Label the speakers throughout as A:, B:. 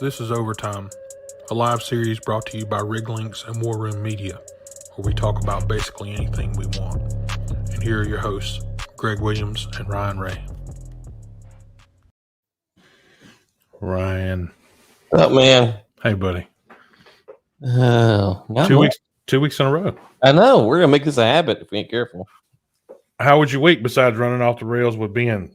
A: This is Overtime, a live series brought to you by Lynx and War Room Media, where we talk about basically anything we want. And here are your hosts, Greg Williams and Ryan Ray. Ryan.
B: Oh, man.
A: Hey, buddy.
B: Oh,
A: 2 weeks in a row.
B: I know. We're going to make this a habit if we ain't careful.
A: How was your week besides running off the rails with Ben?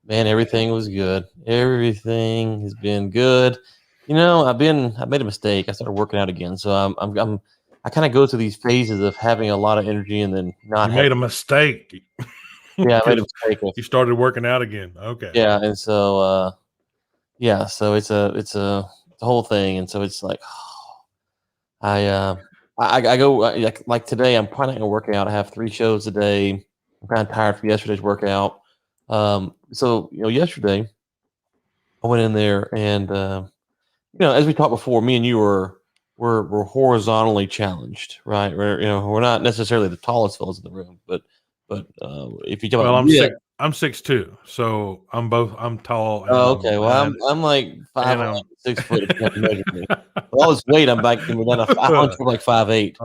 B: Man, everything was good. Everything has been good. You know, I made a mistake. I started working out again. So I kind of go through these phases of having a lot of energy and then not.
A: You made a mistake.
B: Yeah, I made a mistake.
A: You started working out again. Okay.
B: Yeah, and so so it's a whole thing, and so it's like I go like today. I'm probably not gonna work out. I have 3 shows a day. I'm kind of tired from yesterday's workout. So yesterday I went in there and as we talked before, me and you were horizontally challenged, right? We're not necessarily the tallest fellows in the room, but if you talk about
A: I'm 6'2", so I'm tall. And
B: okay. Well, I'm like 5'11", 6 foot. If you have to measure me. With all this weight, I'm back. I hunch for like 5'8".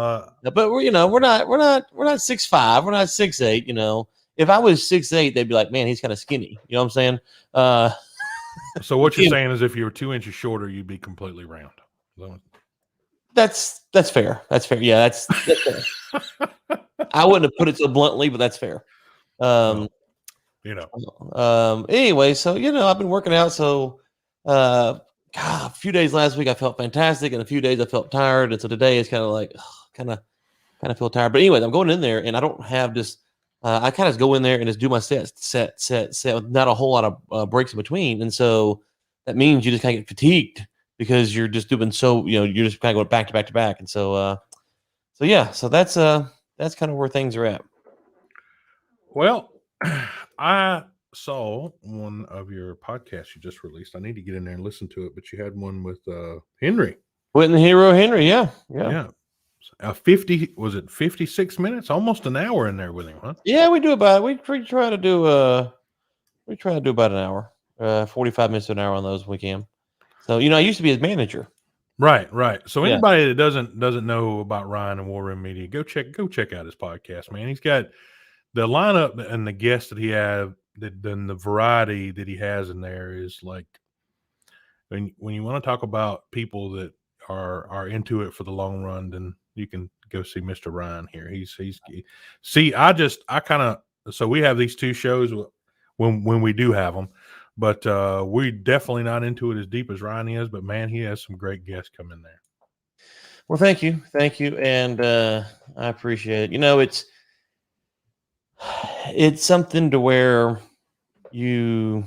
B: But we're not 6'5". We're not 6'8". If I was 6'8", they'd be like, man, he's kind of skinny. You know what I'm saying?
A: So what you're saying is, if you were 2 inches shorter, you'd be completely round.
B: That's fair. That's fair. Yeah, that's fair. I wouldn't have put it so bluntly, but that's fair. Anyway, so I've been working out. So a few days last week I felt fantastic, and a few days I felt tired, and so today it's kind of like kind of feel tired. But anyways, I'm going in there, and I don't have just I kind of go in there and just do my set with not a whole lot of breaks in between, and so that means you just kind of get fatigued because you're just doing you're just kind of going back to back to back, and so that's kind of where things are at.
A: Well, I saw one of your podcasts you just released. I need to get in there and listen to it, but you had one with Henry.
B: With the hero Henry, yeah.
A: 56 minutes, almost an hour in there with him, huh?
B: Yeah, we do about we try to do about an hour, 45 minutes to an hour on those when we can. So I used to be his manager.
A: Right. So anybody that doesn't know about Ryan and War Room Media, go check out his podcast, man. He's got the lineup and the guests that he have, then the variety that he has in there is like, when you want to talk about people that are into it for the long run, then you can go see Mr. Ryan here. So we have these 2 shows when we do have them, but we're definitely not into it as deep as Ryan is. But man, he has some great guests come in there.
B: Well, thank you, and I appreciate it. It's something to where you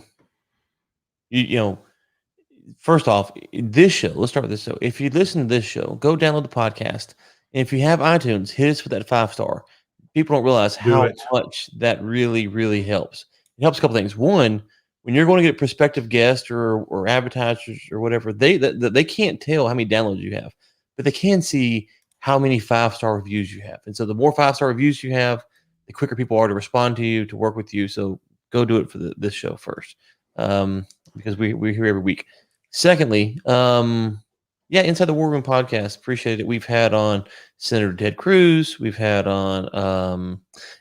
B: first off, this show, let's start with this show. If you listen to this show, go download the podcast. And if you have iTunes, hit us with that 5-star. People don't realize how much that really, really helps. It helps a couple things. One, when you're going to get a prospective guest or advertisers or whatever, they can't tell how many downloads you have, but they can see how many 5-star reviews you have. And so the more 5-star reviews you have, the quicker people are to respond to you, to work with you. So go do it for this show first, because we're here every week. Secondly, Inside the War Room podcast, appreciate it. We've had on Senator Ted Cruz, we've had on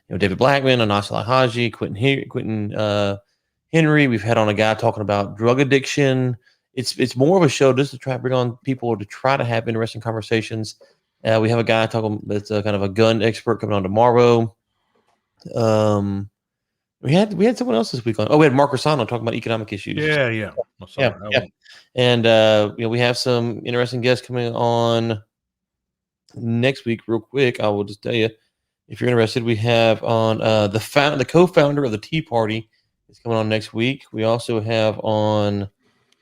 B: David Blackman, Anasala Haji, Quentin Henry. We've had on a guy talking about drug addiction. It's more of a show just to try to bring on people to try to have interesting conversations. We have a guy talking that's kind of a gun expert coming on tomorrow. We had someone else this week on. Oh, we had Mark Rossano talking about economic issues.
A: Yeah.
B: And we have some interesting guests coming on next week. Real quick, I will just tell you, if you're interested, we have on the co-founder of the Tea Party is coming on next week. We also have on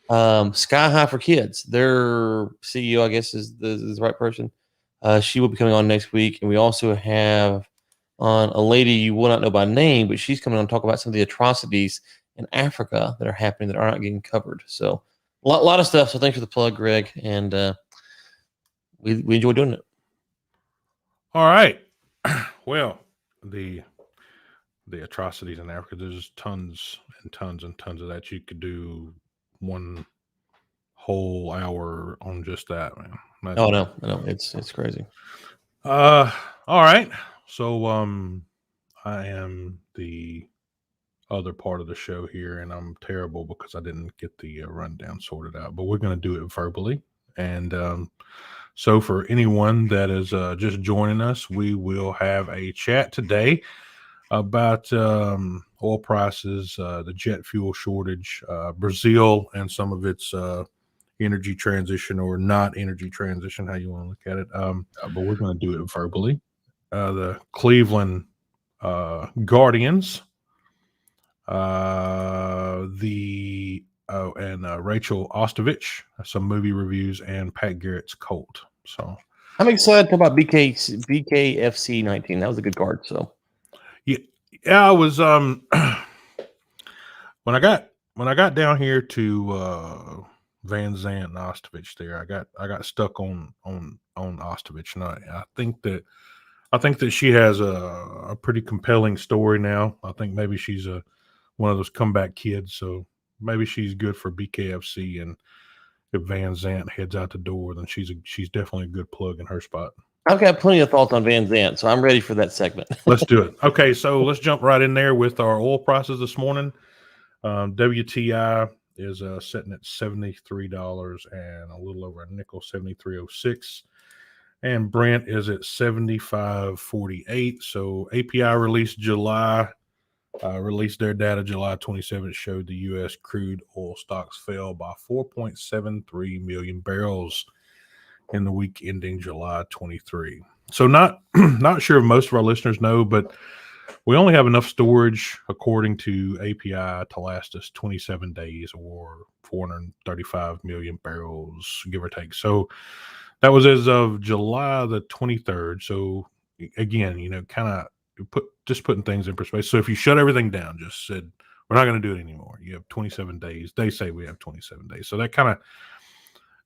B: Sky High for Kids. Their CEO, I guess, is the right person. She will be coming on next week, and we also have on a lady you will not know by name, but she's coming on to talk about some of the atrocities in Africa that are happening that are not getting covered. So a lot of stuff. So thanks for the plug, Greg. And we enjoy doing it.
A: All right. Well, the atrocities in Africa, there's tons and tons and tons of that you could do one whole hour on just that, man.
B: Oh no, it's crazy.
A: All right. So I am the other part of the show here, and I'm terrible because I didn't get the rundown sorted out. But we're going to do it verbally, and so for anyone that is just joining us, we will have a chat today about oil prices, the jet fuel shortage, Brazil, and some of its energy transition or not energy transition, how you want to look at it. But we're going to do it verbally. The Cleveland Guardians, Rachael Ostovich, some movie reviews, and Pat Garrett's Colt. So
B: I'm excited to talk about BKFC 19. That was a good card. So
A: yeah, I was when I got down here to Van Zandt and Ostovich there, I got stuck on Ostovich, and I think that she has a pretty compelling story now. I think maybe she's one of those comeback kids, so maybe she's good for BKFC. And if Van Zandt heads out the door, then she's definitely a good plug in her spot.
B: I've got plenty of thoughts on Van Zandt, so I'm ready for that segment.
A: Let's do it. Okay, so let's jump right in there with our oil prices this morning. WTI is sitting at $73 and a little over a nickel, 73.06. And Brent is at 75.48. So API released their data July 27th, showed the U.S. crude oil stocks fell by 4.73 million barrels in the week ending July 23. So not sure if most of our listeners know, but we only have enough storage, according to API, to last us 27 days or 435 million barrels, give or take. So that was as of July the 23rd. So again, kind of putting things in perspective. So if you shut everything down, just said, we're not going to do it anymore, you have 27 days. They say we have 27 days. So that kind of,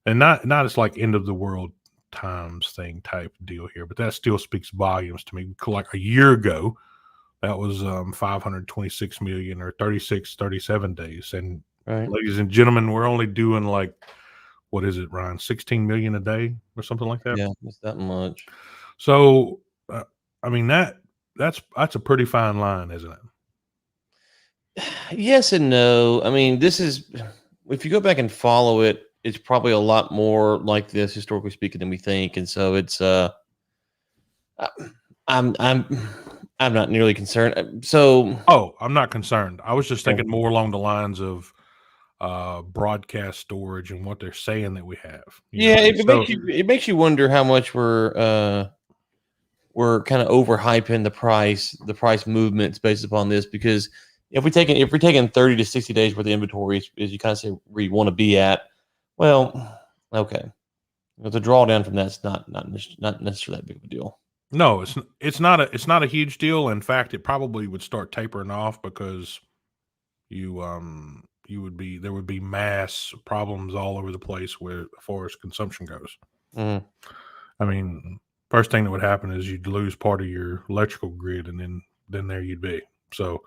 A: and not it's like end of the world times thing type deal here, but that still speaks volumes to me. Like a year ago, that was 526 million or 37 days. And
B: right.
A: Ladies and gentlemen, we're only doing like, what is it, Ryan? 16 million a day or something like that?
B: Yeah, it's that much.
A: So, I mean, that's a pretty fine line, isn't it?
B: Yes and no. I mean, this is, if you go back and follow it, it's probably a lot more like this, historically speaking, than we think. And so it's, I'm not nearly concerned. So,
A: I'm not concerned. I was just thinking more along the lines of broadcast storage and what they're saying that we have.
B: It makes you wonder how much we're kind of overhyping the price movements based upon this, because if we're taking 30 to 60 days worth of inventory, as you kind of say where you want to be at, well, okay, the drawdown from that's not necessarily that big of a deal.
A: No, it's not a huge deal. In fact, it probably would start tapering off because there would be mass problems all over the place where as far as consumption goes.
B: Mm-hmm.
A: I mean, first thing that would happen is you'd lose part of your electrical grid, and then there you'd be. So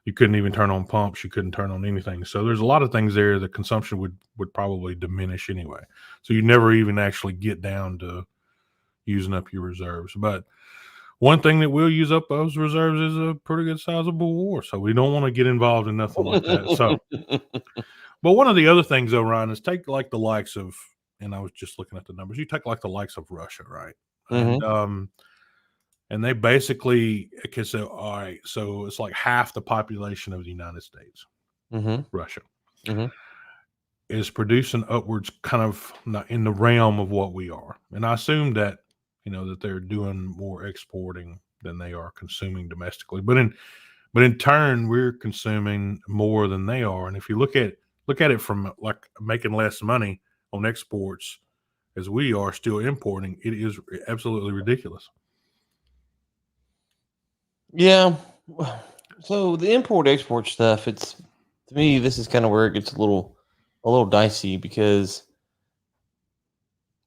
A: you couldn't even turn on pumps. You couldn't turn on anything. So there's a lot of things there. The consumption would probably diminish anyway. So you never even actually get down to using up your reserves. But one thing that will use up those reserves is a pretty good sizable war. So we don't want to get involved in nothing like that. So, but one of the other things though, Ryan, is take like the likes of, and I was just looking at the numbers, you take like the likes of Russia, right?
B: Mm-hmm.
A: And they basically can say, all right, so it's like half the population of the United States, Russia, is producing upwards kind of in the realm of what we are. And I assume that, that they're doing more exporting than they are consuming domestically. But in turn, we're consuming more than they are. And if you look at it from like making less money on exports as we are still importing, it is absolutely ridiculous.
B: Yeah. So the import-export stuff, to me, this is kind of where it gets a little dicey, because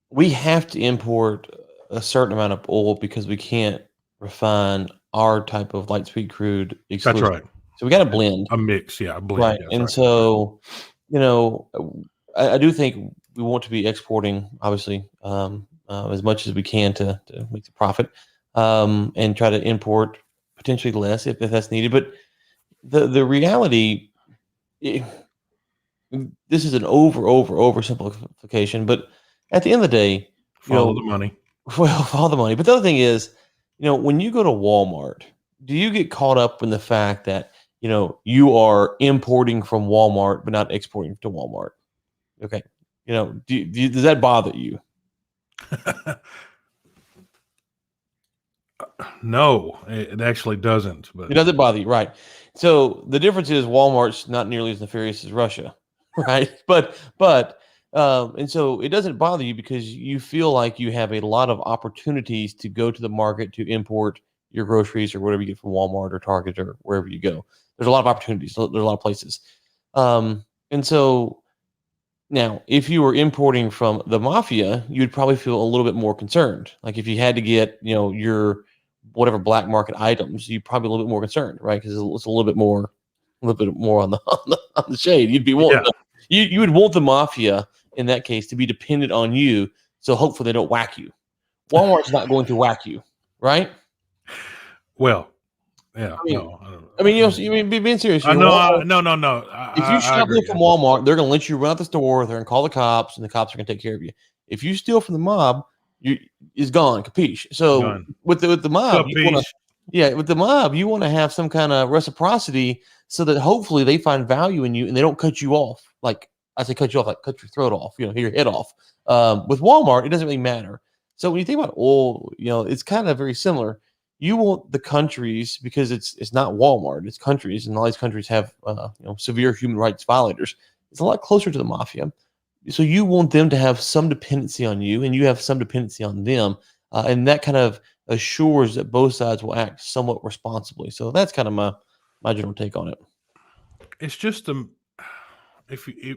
B: we have to import a certain amount of oil because we can't refine our type of light sweet crude exclusively.
A: That's right.
B: So we got to blend.
A: A mix, yeah, a blend.
B: Right. And so you know, I do think we want to be exporting, obviously, as much as we can to make the profit, and try to import potentially less if that's needed. But the reality, this is an oversimplification, but at the end of the day,
A: follow the money.
B: Well, follow the money. But the other thing is, when you go to Walmart, do you get caught up in the fact that you are importing from Walmart but not exporting to Walmart? Okay, does that bother you?
A: No, it actually doesn't. But
B: it doesn't bother you, right? So the difference is Walmart's not nearly as nefarious as Russia, right? And so it doesn't bother you because you feel like you have a lot of opportunities to go to the market to import your groceries or whatever you get from Walmart or Target or wherever you go. There's a lot of opportunities. There's a lot of places. And so now, if you were importing from the mafia, you'd probably feel a little bit more concerned. Like if you had to get, your whatever black market items, you'd probably be a little bit more concerned, right? Because it's a little bit more on the shade. You'd be wanting you would want the mafia in that case to be dependent on you, so hopefully they don't whack you. Walmart's not going to whack you, right?
A: Well, yeah.
B: Being serious.
A: No.
B: If you shop from Walmart, they're going to let you run out the store. They're going to call the cops, and the cops are going to take care of you. If you steal from the mob, it's gone. Capiche? So with the mob, with the mob, you want to have some kind of reciprocity so that hopefully they find value in you and they don't cut you off. Like I say, cut you off, like cut your throat off. Your head off. With Walmart, it doesn't really matter. So when you think about oil, it's kind of very similar. You want the countries because it's not Walmart, it's countries, and all these countries have severe human rights violators. It's a lot closer to the mafia, so you want them to have some dependency on you, and you have some dependency on them, and that kind of assures that both sides will act somewhat responsibly. So that's kind of my general take on it.
A: It's just if you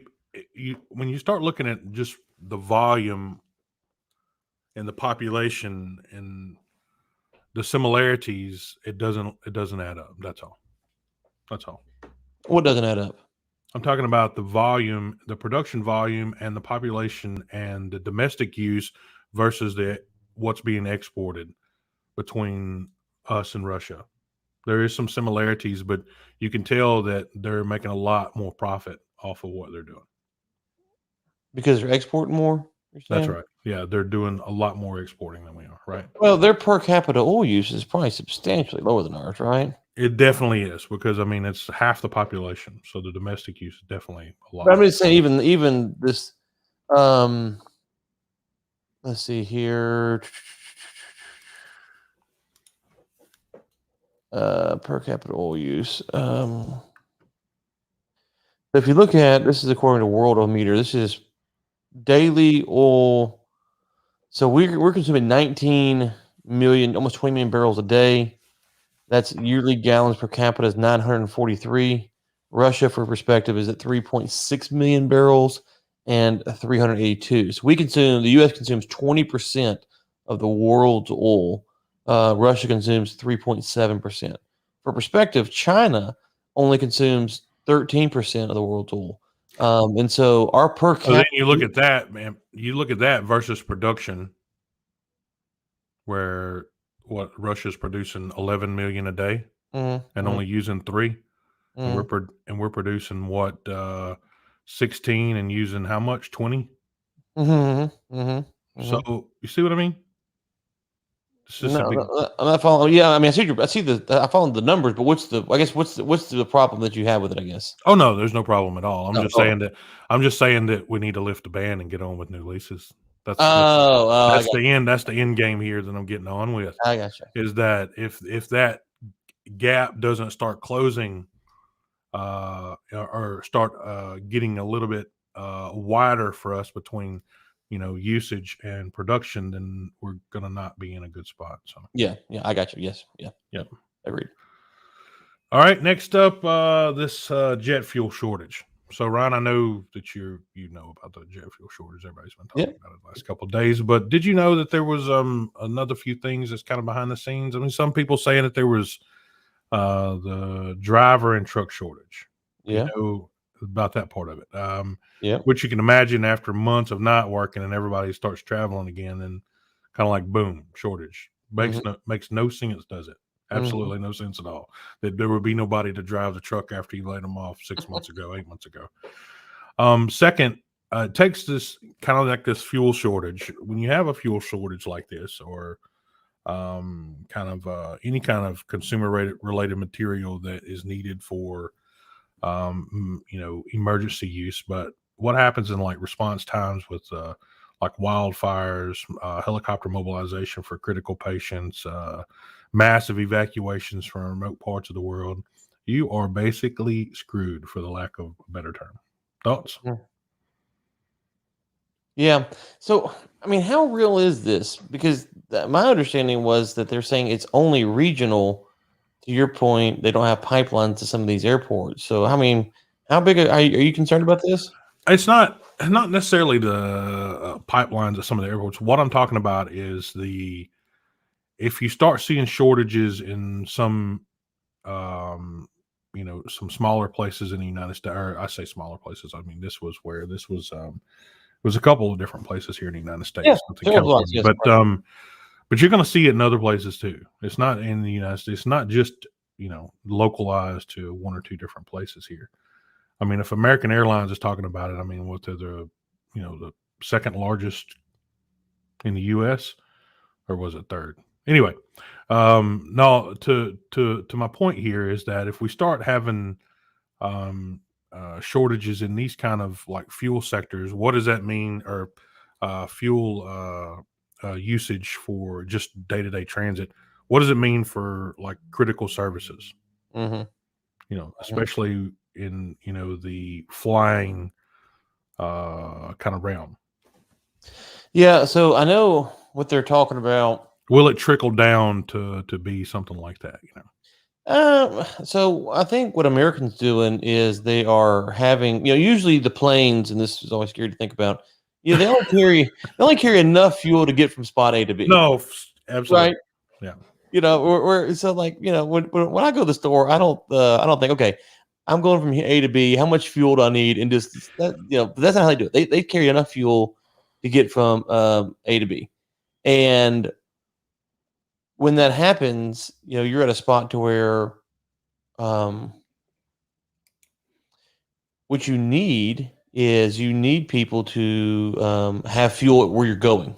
A: when you start looking at just the volume and the population and the similarities, it doesn't add up. That's all.
B: What doesn't add up?
A: I'm talking about the volume, the production volume, and the population and the domestic use versus what's being exported between us and Russia. There is some similarities, but you can tell that they're making a lot more profit off of what they're doing.
B: Because they're exporting more?
A: That's right. Yeah, they're doing a lot more exporting than we are, right?
B: Well, their per capita oil use is probably substantially lower than ours, right?
A: It definitely is because it's half the population, so the domestic use is definitely a lot.
B: But I'm just saying, even this. Let's see here. Per capita oil use. If you look at this, is according to World Oil Meter. This is daily oil. So we're consuming 19 million, almost 20 million barrels a day. That's yearly gallons per capita is 943. Russia, for perspective, is at 3.6 million barrels and 382. So the U.S. consumes 20% of the world's oil. Russia consumes 3.7%. For perspective, China only consumes 13% of the world's oil. And so our per capita.
A: Then you look at that, man. You look at that versus production, where Russia's producing 11 million a day and only using 3, and we're producing what 16 and using how much 20. So you see what I mean?
B: I'm not following. Yeah, I mean, I follow the numbers, but what's the problem that you have with it? I guess.
A: Oh no, there's no problem at all. I'm just saying that we need to lift the ban and get on with new leases. That's the end. That's the end game here that I'm getting on with.
B: I gotcha.
A: Is that if that gap doesn't start closing, or start getting a little bit wider for us between usage and production, then we're gonna not be in a good spot. So
B: yeah, I got you. Yes, yeah, agreed.
A: All right, next up, this jet fuel shortage. So Ryan, I know that you know about the jet fuel shortage. Everybody's been talking about it the last couple of days, but did you know that there was another few things that's kind of behind the scenes? I mean, some people saying that there was the driver and truck shortage.
B: Yeah.
A: about that part of it.
B: Yeah.
A: Which you can imagine after months of not working and everybody starts traveling again, and kind of like boom, shortage. Makes no sense, does it? Absolutely no sense at all. That there would be nobody to drive the truck after you laid them off 6 months ago, 8 months ago. Second, it takes this kind of like this fuel shortage. When you have a fuel shortage like this, or any kind of consumer related material that is needed for emergency use. But what happens in like response times with like wildfires, helicopter mobilization for critical patients, massive evacuations from remote parts of the world, you are basically screwed, for the lack of a better term. Thoughts?
B: Yeah. So, I mean, how real is this? Because my understanding was that they're saying it's only regional. To your point, they don't have pipelines to some of these airports. So, I mean, how big are you concerned about this?
A: It's not necessarily the pipelines at some of the airports. What I'm talking about is if you start seeing shortages in some some smaller places in the United States, or I say smaller places, I mean this was it was a couple of different places here in the United States,
B: Yeah,
A: California,
B: yes,
A: but you're going to see it in other places too. It's not in the United States. It's not just localized to one or two different places here. I mean, if American Airlines is talking about it, I mean, what they're the second largest in the U.S., or was it third? Anyway, no. To my point here is that if we start having shortages in these kind of like fuel sectors, what does that mean? Or fuel usage for just day-to-day transit? What does it mean for like critical services? Especially in the flying kind of realm.
B: Yeah, so I know what they're talking about.
A: Will it trickle down to be something like that?
B: So I think what Americans doing is they are having, usually the planes, and this is always scary to think about. They only carry enough fuel to get from spot A to B.
A: No, absolutely,
B: right?
A: Yeah.
B: We're so like when I go to the store, I don't think, okay, I'm going from A to B. How much fuel do I need? And just that, that's not how they do it. They carry enough fuel to get from A to B, and when that happens, you're at a spot to where what you need is people to have fuel where you're going,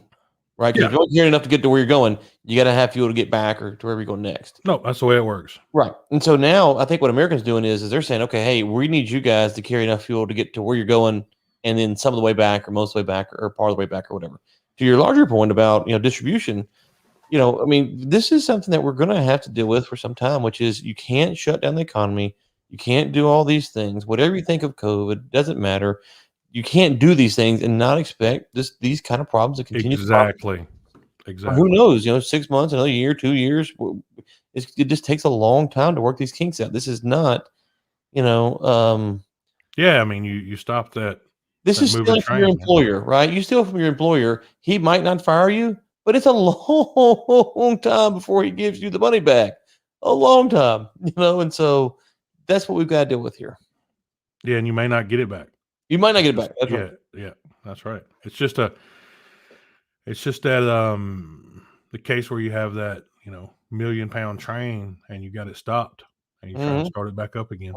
B: right? Because if you're carrying enough to get to where you're going, you got to have fuel to get back or to wherever you're going next.
A: No, that's the way it works.
B: Right. And so now I think what Americans doing is they're saying, okay, hey, we need you guys to carry enough fuel to get to where you're going, and then some of the way back or most of the way back or part of the way back or whatever. To your larger point about, distribution, I mean, this is something that we're going to have to deal with for some time, which is you can't shut down the economy. You can't do all these things. Whatever you think of COVID, doesn't matter. You can't do these things and not expect these kind of problems to continue.
A: Exactly.
B: Who knows? 6 months, another year, 2 years. It just takes a long time to work these kinks out. This is not,
A: Yeah, I mean, you stop that.
B: This is stealing from your employer, right? You steal from your employer. He might not fire you, but it's a long time before he gives you the money back. A long time, and so that's what we've got to deal with here.
A: Yeah, and you may not get it back.
B: You might not get it back. That's right.
A: Yeah, that's right. It's just that the case where you have that $1 million train and you got it stopped and you try to start it back up again.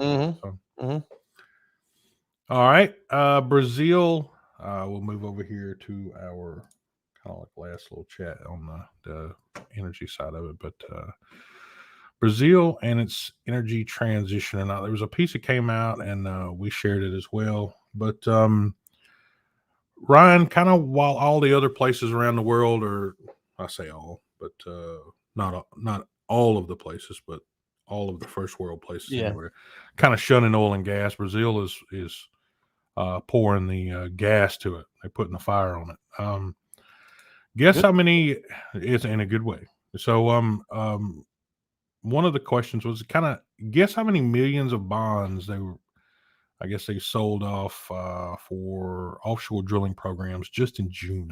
A: All right, Brazil. We'll move over here to our kind of like last little chat on the energy side of it, but Brazil and its energy transition. And there was a piece that came out, and we shared it as well. But Ryan, kind of while all the other places around the world are, I say all, but not all of the places, but all of the first world places anywhere, kind of shunning oil and gas. Brazil is pouring the gas to it. They're putting the fire on it. Guess how many? It's in a good way. So one of the questions was kind of guess how many millions of bonds they sold off for offshore drilling programs just in June.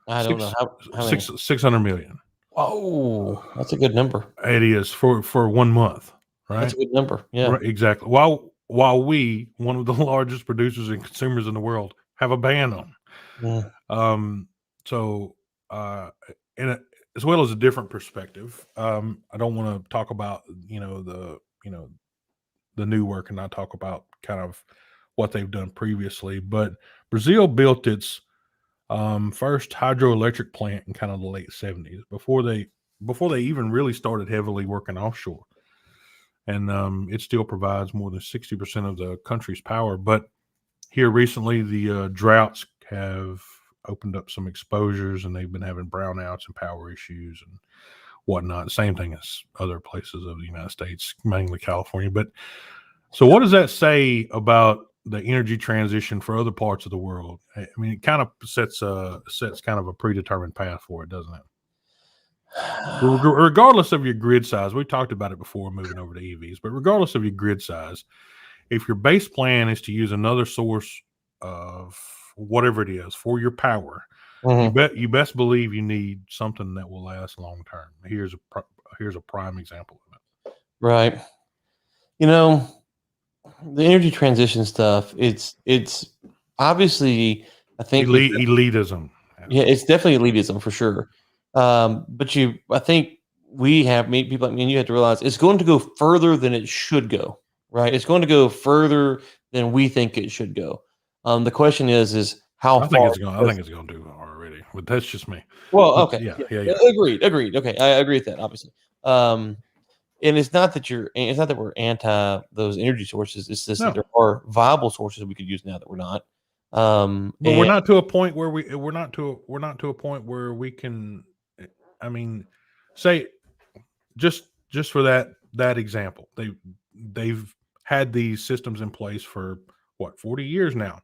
B: I don't know how many.
A: 600 million.
B: Oh, that's a good number.
A: It is for 1 month, right?
B: That's a good number. Yeah,
A: right, exactly. While while we, one of the largest producers and consumers in the world, have a ban on. So, as well as a different perspective, I don't want to talk about the new work and not talk about kind of what they've done previously. But Brazil built its first hydroelectric plant in kind of the late 70s before they even really started heavily working offshore. And it still provides more than 60% of the country's power. But here recently, the droughts have opened up some exposures, and they've been having brownouts and power issues and whatnot. Same thing as other places of the United States, mainly California. But so what does that say about the energy transition for other parts of the world? I mean, it kind of sets kind of a predetermined path for it, doesn't it? Regardless of your grid size, we talked about it before moving over to EVs, but regardless of your grid size, if your base plan is to use another source of whatever it is for your power, you best believe you need something that will last long term. Here's a prime example of it.
B: Right. The energy transition stuff, it's obviously, I think
A: elitism.
B: Yeah, it's definitely elitism for sure. But I think people like me and you have to realize it's going to go further than it should go, right? It's going to go further than we think it should go. The question is how far.
A: I think it's going to do already, but that's just me.
B: Well, okay.
A: Yeah.
B: Agreed. Okay. I agree with that, obviously. And it's not that we're anti those energy sources. It's just that there are viable sources we could use now that we're not.
A: But we're not to a point where we're not to a point where we can. I mean, say just for that example, they've had these systems in place for 40 years now.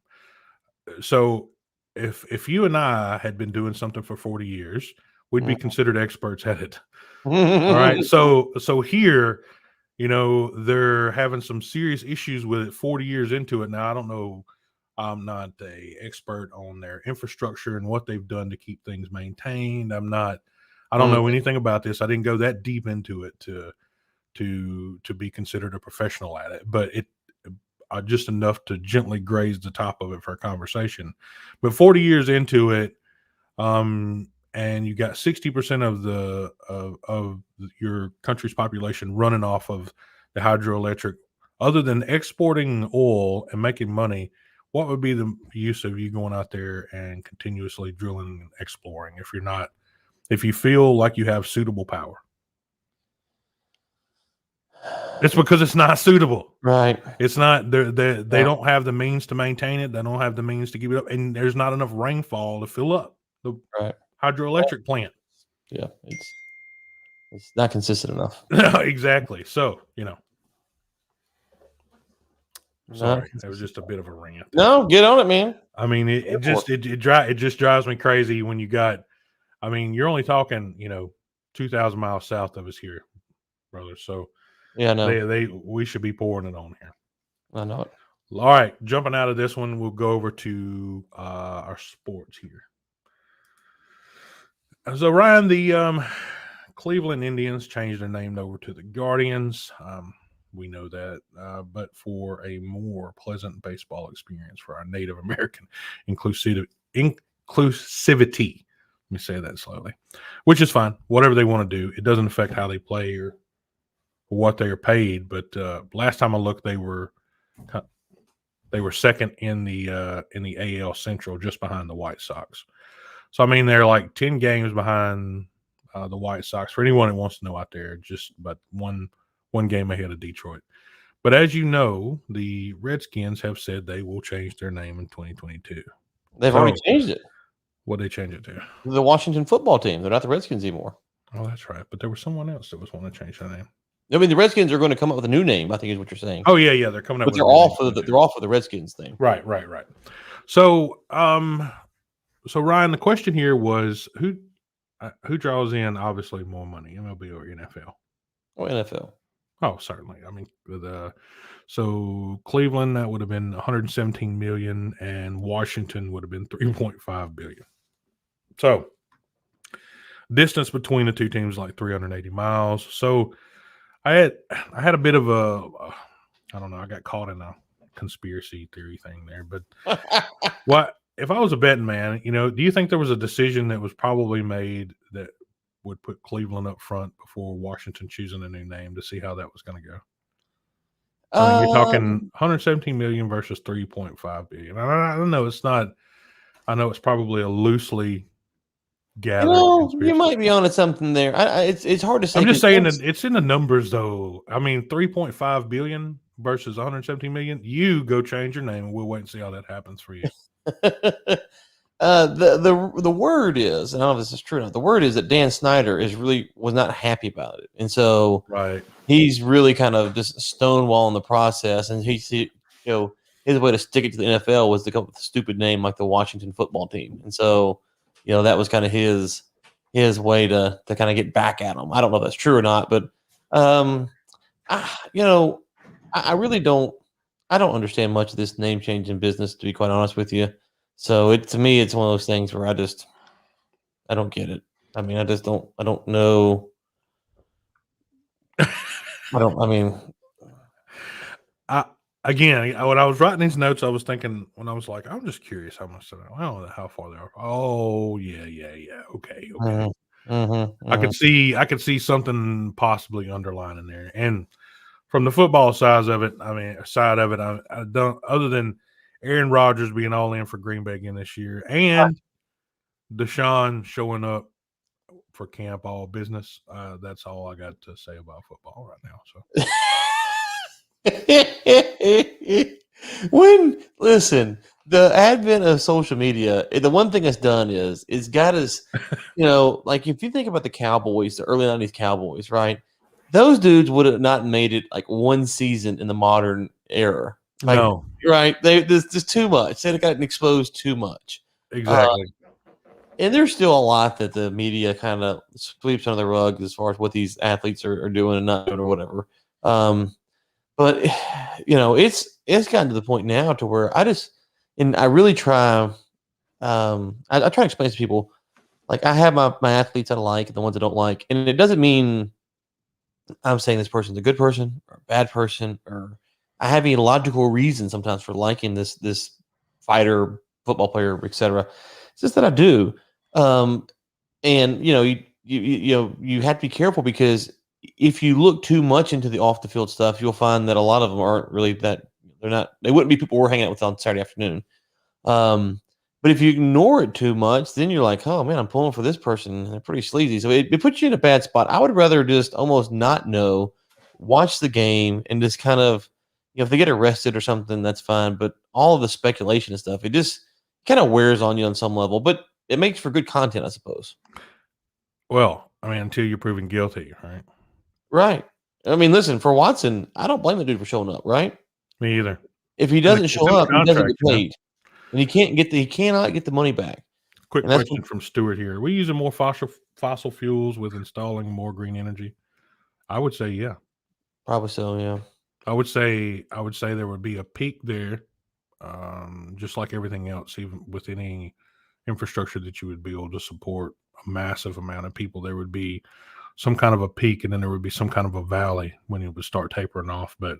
A: So if you and I had been doing something for 40 years, we'd be considered experts at it. All right. So here, they're having some serious issues with it 40 years into it. Now, I don't know. I'm not an expert on their infrastructure and what they've done to keep things maintained. I don't know anything about this. I didn't go that deep into it to be considered a professional at it, but just enough to gently graze the top of it for a conversation. But 40 years into it, and you got 60% of your country's population running off of the hydroelectric. Other than exporting oil and making money, what would be the use of you going out there and continuously drilling and exploring if you feel like you have suitable power? It's because it's not suitable.
B: Right.
A: It's not, they don't have the means to maintain it. They don't have the means to keep it up. And there's not enough rainfall to fill up the hydroelectric plant.
B: Yeah. It's not consistent enough.
A: Exactly. So, sorry, that was just a bit of a rant.
B: No, get on it, man.
A: I mean, it just drives me crazy when you got. I mean, you're only talking, 2,000 miles south of us here, brother. So,
B: yeah, no,
A: we should be pouring it on here.
B: I know it.
A: All right, jumping out of this one, we'll go over to our sports here. So, Ryan, the Cleveland Indians changed their name over to the Guardians. We know that, but for a more pleasant baseball experience for our Native American inclusivity. Let me say that slowly, which is fine. Whatever they want to do, it doesn't affect how they play or what they are paid. But last time I looked, they were second in the AL Central, just behind the White Sox. So I mean, they're like 10 games behind the White Sox. For anyone that wants to know out there, just about one game ahead of Detroit. But as you know, the Redskins have said they will change their name in 2022.
B: They've already changed it.
A: What they change it to?
B: The Washington football team. They're not the Redskins anymore.
A: Oh, that's right. But there was someone else that was wanting to change their name.
B: I mean, the Redskins are going to come up with a new name, I think is what you're saying.
A: Oh, yeah. They're coming up
B: with they're all for the Redskins thing.
A: Right. So, so Ryan, the question here was who draws in obviously more money, MLB or NFL?
B: Oh, NFL.
A: Oh, certainly. I mean, so Cleveland, that would have been $117 million, and Washington would have been $3.5 billion. So distance between the two teams like 380 miles. So I had a bit of I don't know. I got caught in a conspiracy theory thing there, but what if I was a betting man? Do you think there was a decision that was probably made that would put Cleveland up front before Washington choosing a new name to see how that was going to go? I mean, you're talking 117 million versus 3.5 billion. I don't know. It's not. I know it's probably a loosely gathered.
B: You might be onto something there. It's hard to say.
A: I'm just saying that it's in the numbers, though. I mean, 3.5 billion versus 117 million. You go change your name, and we'll wait and see how that happens for you.
B: The word is, and I don't know if this is true or not. The word is that Dan Snyder was not happy about it, and so he's really kind of just stonewalling the process. And his way to stick it to the NFL was to come up with a stupid name like the Washington Football Team, and so that was kind of his way to kind of get back at him. I don't know if that's true or not, but I really don't. I don't understand much of this name change in business, to be quite honest with you. So to me, it's one of those things where I don't get it. I mean, I don't know.
A: Again, when I was writing these notes, I was thinking, when I was like, I'm just curious how much, I don't know how far they are. Oh, yeah. Okay.
B: Mm-hmm.
A: I could see something possibly underlining there. And from the football side of it, I don't, other than Aaron Rodgers being all in for Green Bay again this year and Deshaun showing up for camp, all business. That's all I got to say about football right now. So.
B: The advent of social media, the one thing it's done is it's got us, like if you think about the Cowboys, the early 90s Cowboys, right? Those dudes would have not made it like one season in the modern era.
A: No.
B: Right? There's just too much. They'd have gotten exposed too much.
A: Exactly.
B: And there's still a lot that the media kind of sweeps under the rug as far as what these athletes are doing and not doing or whatever. But it's gotten to the point now to where I really try. I try to explain to people, like I have my athletes I like and the ones I don't like, and it doesn't mean I'm saying this person's a good person or a bad person, or I have a logical reason sometimes for liking this fighter, football player, etc. It's just that I do, and you have to be careful because if you look too much into the off the field stuff, you'll find that a lot of them aren't really they wouldn't be people we're hanging out with on Saturday afternoon. But if you ignore it too much, then you're like, oh man, I'm pulling for this person. They're pretty sleazy. So it puts you in a bad spot. I would rather just almost not know, watch the game, and just kind of, if they get arrested or something, that's fine. But all of the speculation and stuff, it just kind of wears on you on some level. But it makes for good content, I suppose.
A: Well, I mean, until you're proven guilty, right?
B: Right. I mean, listen, for Watson, I don't blame the dude for showing up, right?
A: Me either.
B: If he doesn't show up, he doesn't get paid. And he cannot get the money back.
A: Quick question from Stuart here. Are we using more fossil fuels with installing more green energy? I would say yeah.
B: Probably so, yeah.
A: I would say there would be a peak there, just like everything else, even with any infrastructure that you would build to support a massive amount of people. There would be some kind of a peak, and then there would be some kind of a valley when it would start tapering off. But,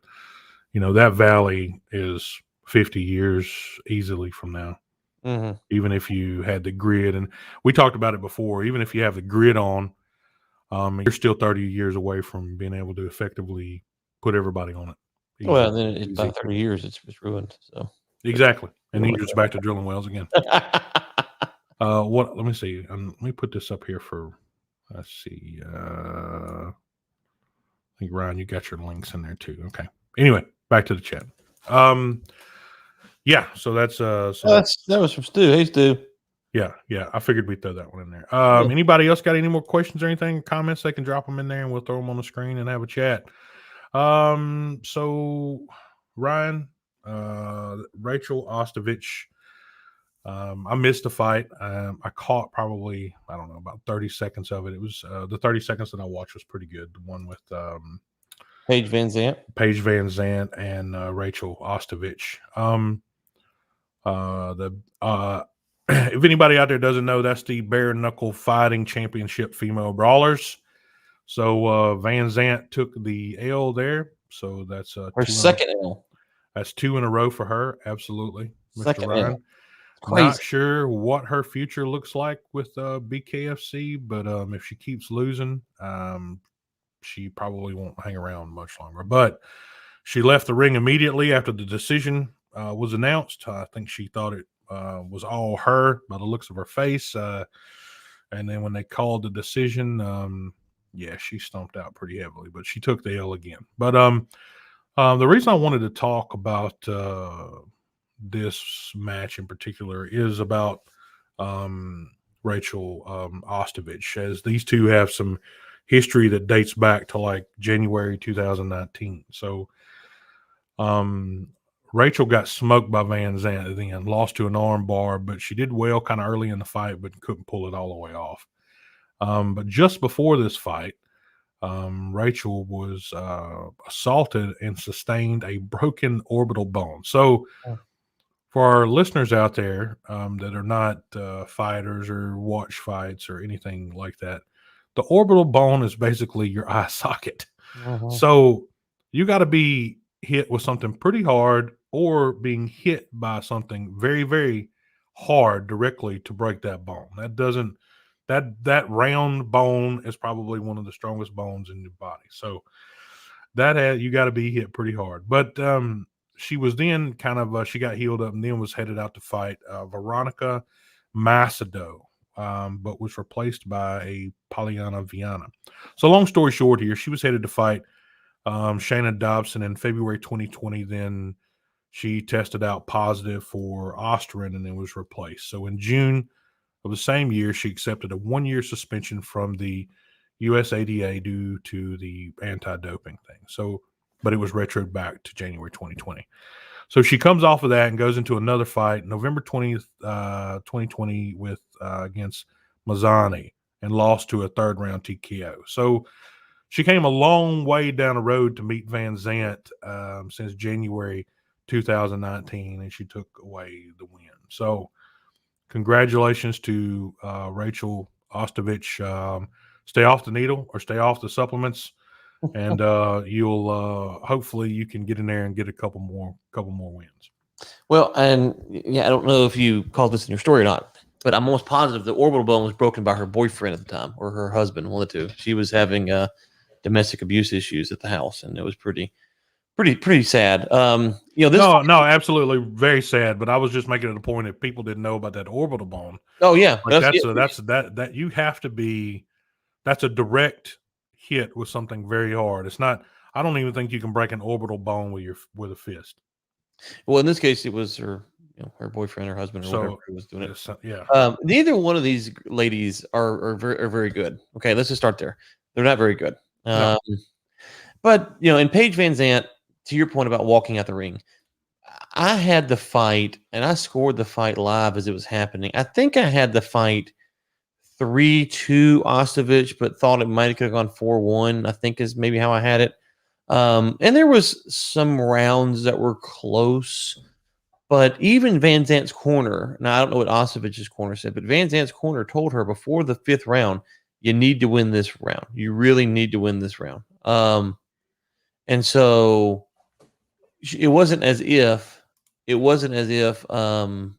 A: that valley is 50 years easily from now.
B: Mm-hmm.
A: Even if you had the grid, and we talked about it before, even if you have the grid on, you're still 30 years away from being able to effectively put everybody on it.
B: Easy. Well, then it's about 30 years, it's ruined. So
A: exactly. And then you're just back to drilling wells again. Let me see. Let me put this up here for, let's see. I think Ryan, you got your links in there too. Okay. Anyway, back to the chat. Yeah, so that
B: was from Stu. Hey, Stu.
A: Yeah. I figured we'd throw that one in there. Anybody else got any more questions or anything, comments? They can drop them in there, and we'll throw them on the screen and have a chat. So Ryan, Rachael Ostovich. I missed the fight. I caught probably, I don't know, about 30 seconds of it. It was the 30 seconds that I watched was pretty good. The one with
B: Paige Van
A: Zant and Rachael Ostovich. If anybody out there doesn't know, that's the bare knuckle fighting championship female brawlers. So Van Zant took the L there. So that's
B: her
A: two
B: second L.
A: That's 2 in a row for her. Absolutely, Mr.
B: Second L.
A: Ryan.
B: Crazy.
A: Not sure what her future looks like with BKFC, but if she keeps losing, she probably won't hang around much longer. But she left the ring immediately after the decision was announced. I think she thought it was all her by the looks of her face. And then when they called the decision, yeah, she stumped out pretty heavily, but she took the L again. But the reason I wanted to talk about this match in particular is about Rachael Ostovich, as these two have some history that dates back to like January 2019. So Rachael got smoked by Van Zant at the end, lost to an arm bar, but she did well kind of early in the fight, but couldn't pull it all the way off. But just before this fight, Rachael was assaulted and sustained a broken orbital bone. So, for our listeners out there that are not fighters or watch fights or anything like that, the orbital bone is basically your eye socket. So, you got to be hit with something pretty hard or being hit by something very, very hard directly to break that bone. That round bone is probably one of the strongest bones in your body. So you got to be hit pretty hard. But she was then kind of she got healed up and then was headed out to fight Veronica Macedo, but was replaced by a Polyana Viana. So long story short here, she was headed to fight Shayna Dobson in February 2020. Then she tested out positive for Ostrin and then was replaced. So in June of the same year, she accepted a 1-year suspension from the USADA due to the anti-doping thing. So, but it was retroed back to January 2020. So she comes off of that and goes into another fight, November 20th, 2020, with against Mazzani, and lost to a third-round TKO. So she came a long way down the road to meet Van Zant since January 2019, and she took away the win. So congratulations to Rachael Ostovich. Stay off the needle or stay off the supplements, and you'll hopefully you can get in there and get a couple more wins.
B: Well, and yeah, I don't know if you called this in your story or not, but I'm almost positive the orbital bone was broken by her boyfriend at the time, or her husband, one of the two. She was having domestic abuse issues at the house, and it was pretty sad.
A: No, absolutely very sad. But I was just making it a point if people didn't know about that orbital bone.
B: Oh yeah,
A: like that you have to be. That's a direct hit with something very hard. It's not. I don't even think you can break an orbital bone with a fist.
B: Well, in this case, it was her boyfriend or husband or whatever who was doing it.
A: Yeah.
B: Neither one of these ladies are very good. Okay, let's just start there. They're not very good.
A: No.
B: But in Paige Van Zant, to your point about walking out the ring, I had the fight and I scored the fight live as it was happening. I think I had the fight 3-2 Ostovich, but thought it might have gone 4-1. I think is maybe how I had it. And there was some rounds that were close, but even Van Zant's corner, now I don't know what Ostovich's corner said, but Van Zant's corner told her before the 5th round, you need to win this round. You really need to win this round. And so it wasn't as if it was unknown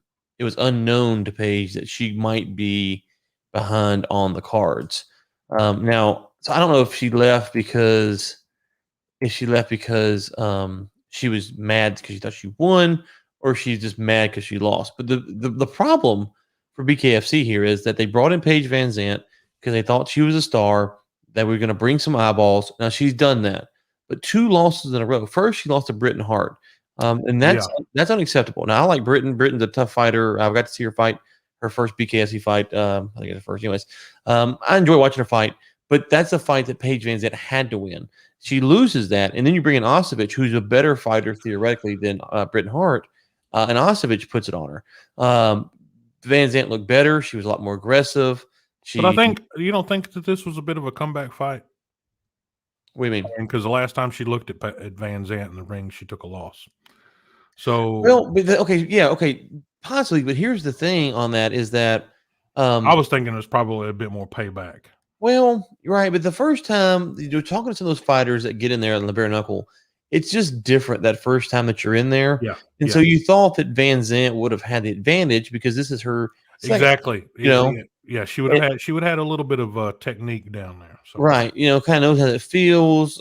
B: to Paige that she might be behind on the cards. Now, so I don't know if she left because she was mad because she thought she won, or she's just mad because she lost. But the problem for BKFC here is that they brought in Paige Van Zant because they thought she was a star, that we were going to bring some eyeballs. Now she's done that, but 2 losses in a row. First, she lost to Britton Hart, and that's unacceptable. Now I like Britton. Britton's a tough fighter. I got to see her fight, her first BKFC fight. I think it's the first, anyways. I enjoy watching her fight, but that's a fight that Paige Van Zant had to win. She loses that, and then you bring in Ostovich, who's a better fighter theoretically than Britton Hart, and Ostovich puts it on her. Van Zant looked better. She was a lot more aggressive.
A: But I think you don't think that this was a bit of a comeback fight.
B: What do you mean?
A: Because the last time she looked at Van Zant in the ring, she took a loss. So
B: possibly. But here's the thing on that is that
A: I was thinking there's probably a bit more payback.
B: Well, you're right, but the first time you're talking to some of those fighters that get in there on the bare knuckle, it's just different that first time that you're in there.
A: Yeah.
B: And so you thought that Van Zandt would have had the advantage because this is her second,
A: Exactly. Yeah, she would have had a little bit of technique down there. So.
B: Right. Kind of knows how it feels,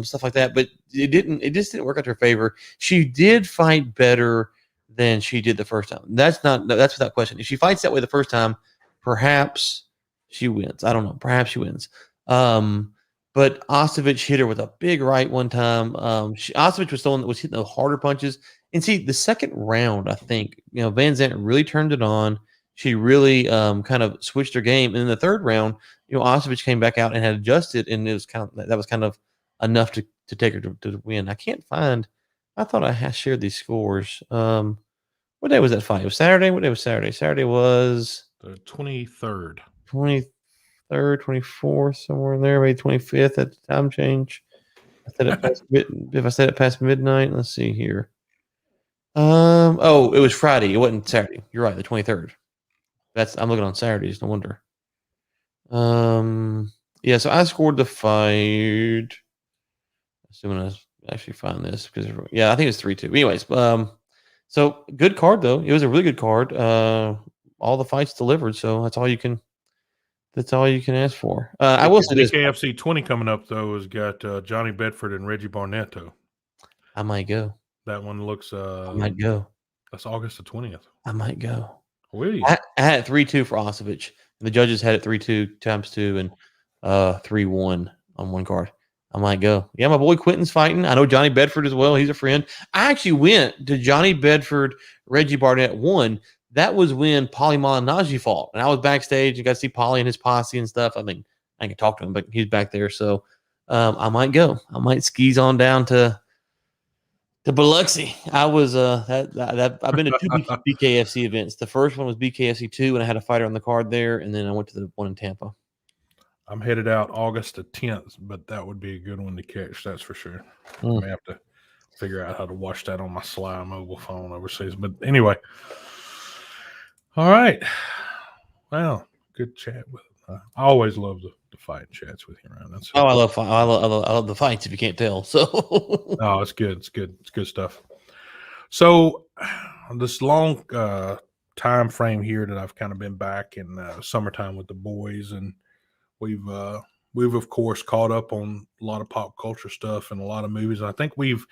B: stuff like that. But it just didn't work out to her favor. She did fight better than she did the first time. That's without question. If she fights that way the first time, perhaps she wins. I don't know. Perhaps she wins. But Ostovich hit her with a big right one time. Ostovich was the one that was hitting the harder punches. And see, the second round, I think, Van Zandt really turned it on. She really kind of switched her game. And in the third round, Ostovich came back out and had adjusted, and it was that was kind of enough to take her to win. I can't find. I thought I had shared these scores. What day was that fight? It was Saturday. What day was Saturday? Saturday was
A: the 23rd.
B: 23rd, 24th, somewhere in there, maybe 25th at the time change. If I said it past midnight, let's see here. It was Friday. It wasn't Saturday. You're right, the 23rd. I'm looking on Saturdays, no wonder. Yeah, so I scored the fight. Assuming I actually find this because I think it's 3-2. Anyways, so good card though. It was a really good card. All the fights delivered, so that's all you can ask for. I will say this:
A: KFC 20 coming up though has got Johnny Bedford and Reggie Barnett though.
B: I might go.
A: That one looks.
B: I might go.
A: That's August the 20th.
B: I might go.
A: Really?
B: I had 3-2 for Ostovich. The judges had it 3-2 times 2 and 3-1 on one card. I might go. Yeah, my boy Quentin's fighting. I know Johnny Bedford as well. He's a friend. I actually went to Johnny Bedford, Reggie Barnett 1. That was when Paulie Malignaggi fought. And I was backstage and got to see Paulie and his posse and stuff. I mean, I can talk to him, but he's back there. So I might go. I might skis on down to Biloxi. I was I've been to 2 BKFC events. The first one was BKFC 2, and I had a fighter on the card there, and then I went to the one in Tampa.
A: I'm headed out August the 10th, but that would be a good one to catch. That's for sure. I may have to figure out how to watch that on my Sly mobile phone overseas. But anyway, all right. Well, good chat with. I always love the fight chats with you, Ryan.
B: I love the fights. If you can't tell, so
A: no, it's good. It's good. It's good stuff. So this long time frame here that I've kind of been back in summertime with the boys, and we've of course caught up on a lot of pop culture stuff and a lot of movies. And I think we've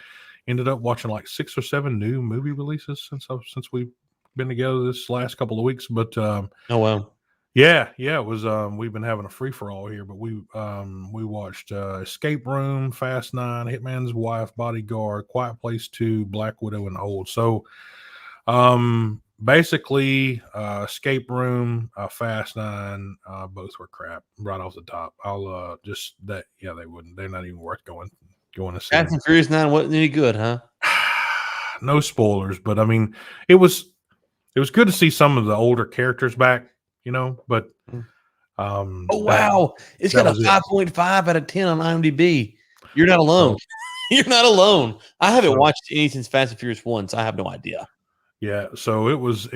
A: ended up watching like 6 or 7 new movie releases since we've been together this last couple of weeks. But
B: oh wow.
A: Yeah, it was. We've been having a free for all here, but we watched Escape Room, Fast 9, Hitman's Wife, Bodyguard, Quiet Place 2, Black Widow, and Old. So, basically, Escape Room, Fast 9, both were crap right off the top. I'll they wouldn't. They're not even worth going to see.
B: Fast and Furious 9 wasn't any good, huh?
A: No spoilers, but I mean, it was good to see some of the older characters back. But
B: oh wow, it's got a 5.5 out of 10 on IMDb. You're not alone. You're not alone. I haven't watched any since Fast and Furious 1, so I have no idea.
A: Yeah, so it was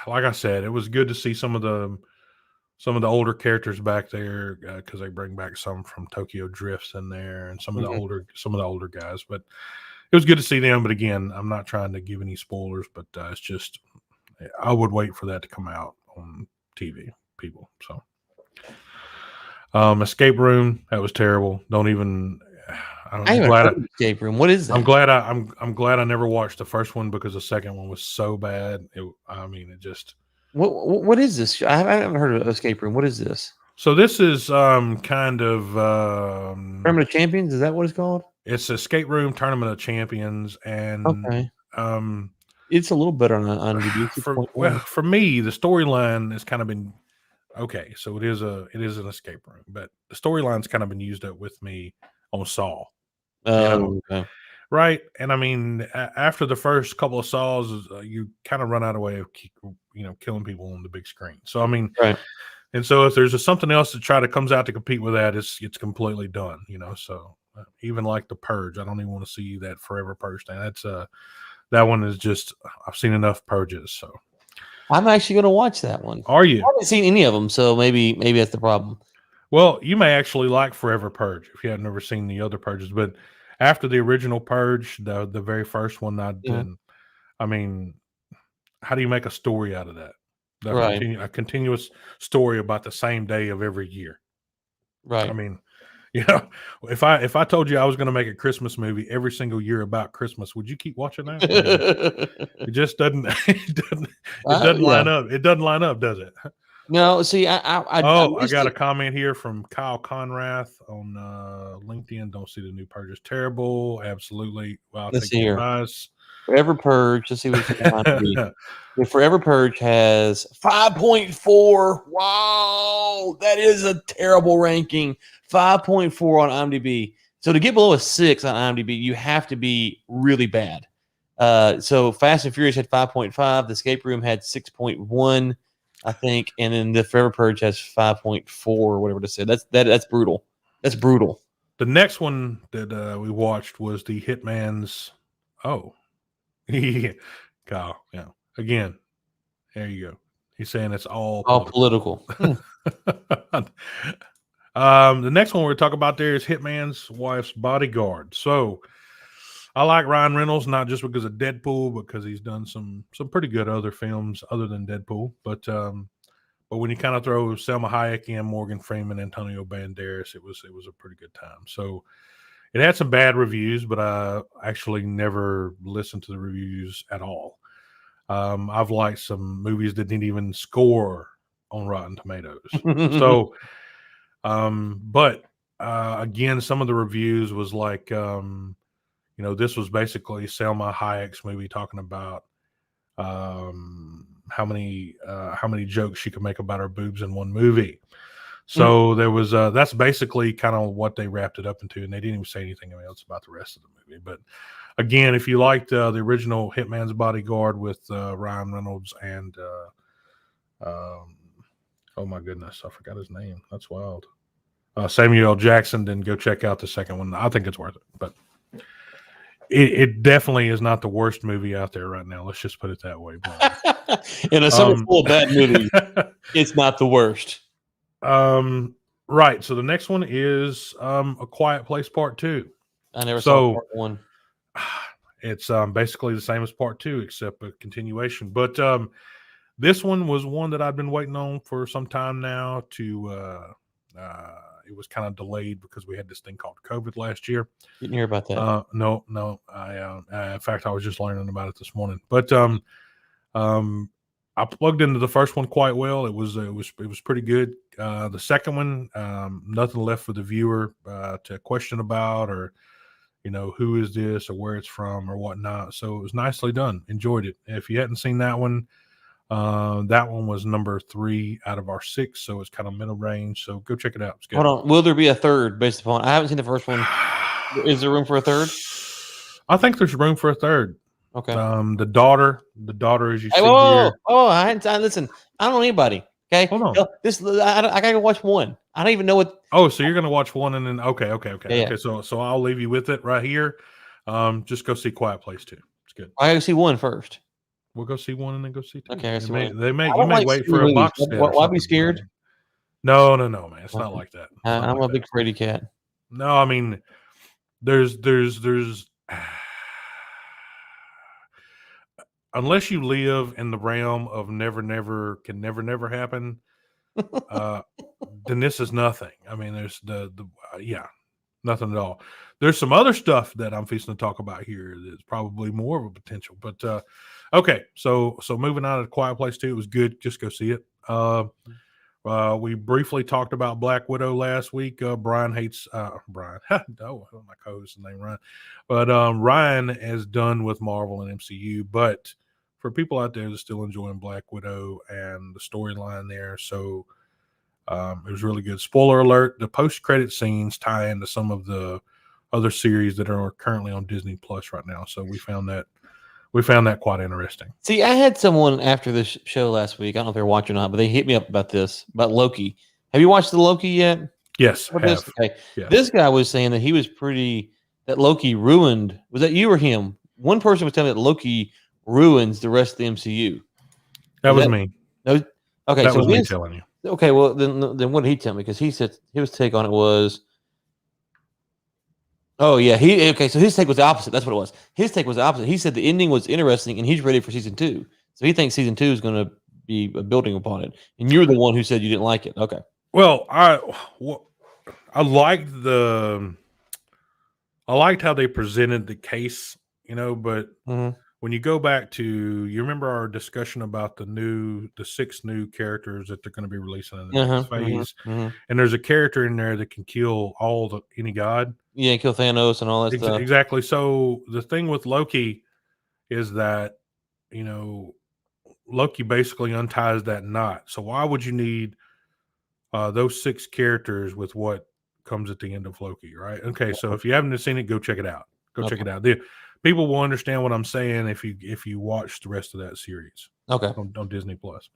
A: like I said, it was good to see some of the older characters back there because they bring back some from Tokyo Drifts in there and some of the older guys. But it was good to see them. But again, I'm not trying to give any spoilers, but it's just I would wait for that to come out on TV, people. So Escape Room, that was terrible.
B: Escape Room. What is that?
A: I'm glad I never watched the first one because the second one was so bad.
B: What is this? I haven't heard of Escape Room. What is this?
A: So this is kind of
B: Tournament of Champions. Is that what it's called?
A: It's Escape Room Tournament of Champions, and
B: okay. It's a little better on
A: for me, the storyline has kind of been okay. So it is an escape room, but the storyline's kind of been used up with me on Saw.
B: Okay.
A: Right, and I mean, after the first couple of Saws, you kind of run out of way of killing people on the big screen. So I mean,
B: right.
A: And so if there's something else that comes out to compete with that, it's completely done. So even like The Purge, I don't even want to see that Forever Purge thing. That's that one is just, I've seen enough purges. So
B: I'm actually going to watch that one.
A: Are you?
B: I haven't seen any of them, so maybe that's the problem.
A: Well, you may actually like Forever Purge if you have never seen the other purges, but after the original Purge, the very first one, I
B: Yeah.
A: didn't. I mean, how do you make a story out of that?
B: Right.
A: A continuous story about the same day of every year. I
B: Right.
A: mean, you know, if I told you I was going to make a Christmas movie every single year about Christmas, would you keep watching that? I mean, it just doesn't. It doesn't
B: Yeah.
A: line up. It doesn't line up, does it?
B: No, see, I
A: Oh, I
B: missed
A: got a
B: it.
A: comment here from Kyle Conrath on LinkedIn. Don't see the new Purge is terrible. Absolutely. Well, I'll
B: Let's
A: take
B: see
A: the
B: here.
A: advice.
B: Forever Purge. Let's see what it's on IMDb. The Forever Purge has 5.4. Wow, that is a terrible ranking. 5.4 on IMDb. So to get below a 6 on IMDb, you have to be really bad. So Fast and Furious had 5.5. The Escape Room had 6.1, I think, and then the Forever Purge has 5.4 or whatever to say. That's brutal. That's brutal.
A: The next one that we watched was the Hitman's. Oh, yeah, Kyle. Yeah. Again, there you go. He's saying it's all
B: Political.
A: The next one we're talking about there is Hitman's Wife's Bodyguard. So I like Ryan Reynolds, not just because of Deadpool, but because he's done some pretty good other films other than Deadpool. But when you kind of throw Selma Hayek in, Morgan Freeman, Antonio Banderas, it was a pretty good time. So it had some bad reviews, but I actually never listened to the reviews at all. I've liked some movies that didn't even score on Rotten Tomatoes. So, but again, some of the reviews was like, this was basically Selma Hayek's movie talking about how many jokes she could make about her boobs in one movie. So there was that's basically kind of what they wrapped it up into, and they didn't even say anything else about the rest of the movie. But again, if you liked the original Hitman's Bodyguard with Ryan Reynolds and oh my goodness, I forgot his name. That's wild. Samuel L. Jackson, then go check out the second one. I think it's worth it, but it definitely is not the worst movie out there right now. Let's just put it that way.
B: In a summer full of bad movies, it's not the worst.
A: Right. So the next one is A Quiet Place Part 2.
B: I never saw Part 1.
A: It's basically the same as Part 2, except a continuation. But this one was one that I've been waiting on for some time now. It was kind of delayed because we had this thing called COVID last year.
B: Didn't hear about that.
A: No. In fact, I was just learning about it this morning. But I plugged into the first one quite well. It was pretty good. The second one, nothing left for the viewer to question about, or who is this or where it's from or whatnot. So it was nicely done. Enjoyed it. If you hadn't seen that one was number 3 out of our 6, so it's kind of middle range. So go check it out. It's good.
B: Hold on. Will there be a third based upon? I haven't seen the first one. Is there room for a third?
A: I think there's room for a third.
B: Okay.
A: The daughter as you see
B: here. I hadn't. Listen, I don't know anybody. Okay.
A: Hold on.
B: I gotta go watch one. I don't even know what.
A: Oh, so you're gonna watch one and then okay.
B: Yeah.
A: Okay. So I'll leave you with it right here. Just go see Quiet Place 2. It's good.
B: I gotta see one first.
A: We'll go see one and then go see 2.
B: Okay.
A: You may wait for a box set.
B: Why be scared?
A: No, man. It's not like that.
B: I'm a big fraidy cat.
A: No, I mean, there's unless you live in the realm of never can never happen, then this is nothing. I mean, there's nothing at all. There's some other stuff that I'm fixing to talk about here that's probably more of a potential. But okay, so moving on to Quiet Place 2, it was good. Just go see it. We briefly talked about Black Widow last week. Brian hates Brian. No, my co-host's name Ryan. But Ryan is done with Marvel and MCU. But for people out there that's still enjoying Black Widow and the storyline there, so it was really good. Spoiler alert: the post-credit scenes tie into some of the other series that are currently on Disney Plus right now. So we found that quite interesting.
B: See, I had someone after this show last week. I don't know if they're watching or not, but they hit me up about Loki. Have you watched the Loki yet?
A: Yes.
B: Okay. Yes. This guy was saying that that Loki ruined. Was that you or him? One person was telling me that Loki ruins the rest of the MCU.
A: That was me.
B: Okay.
A: That was me telling you.
B: Okay. Well, then what did he tell me? Because he said his take on it was, Oh yeah, so his take was the opposite. That's what it was. His take was the opposite. He said the ending was interesting, and he's ready for season 2. So he thinks season 2 is going to be building upon it. And you're the one who said you didn't like it. Okay.
A: Well, I liked how they presented the case, but when you go back to, you remember our discussion about the 6 new characters that they're going to be releasing in the next phase, and there's a character in there that can kill any god.
B: Yeah, kill Thanos and all that stuff.
A: Exactly. So the thing with Loki is that, Loki basically unties that knot. So why would you need those 6 characters with what comes at the end of Loki, right? Okay, so if you haven't seen it, go check it out. Check it out. People will understand what I'm saying if you watch the rest of that series.
B: Okay.
A: On Disney Plus.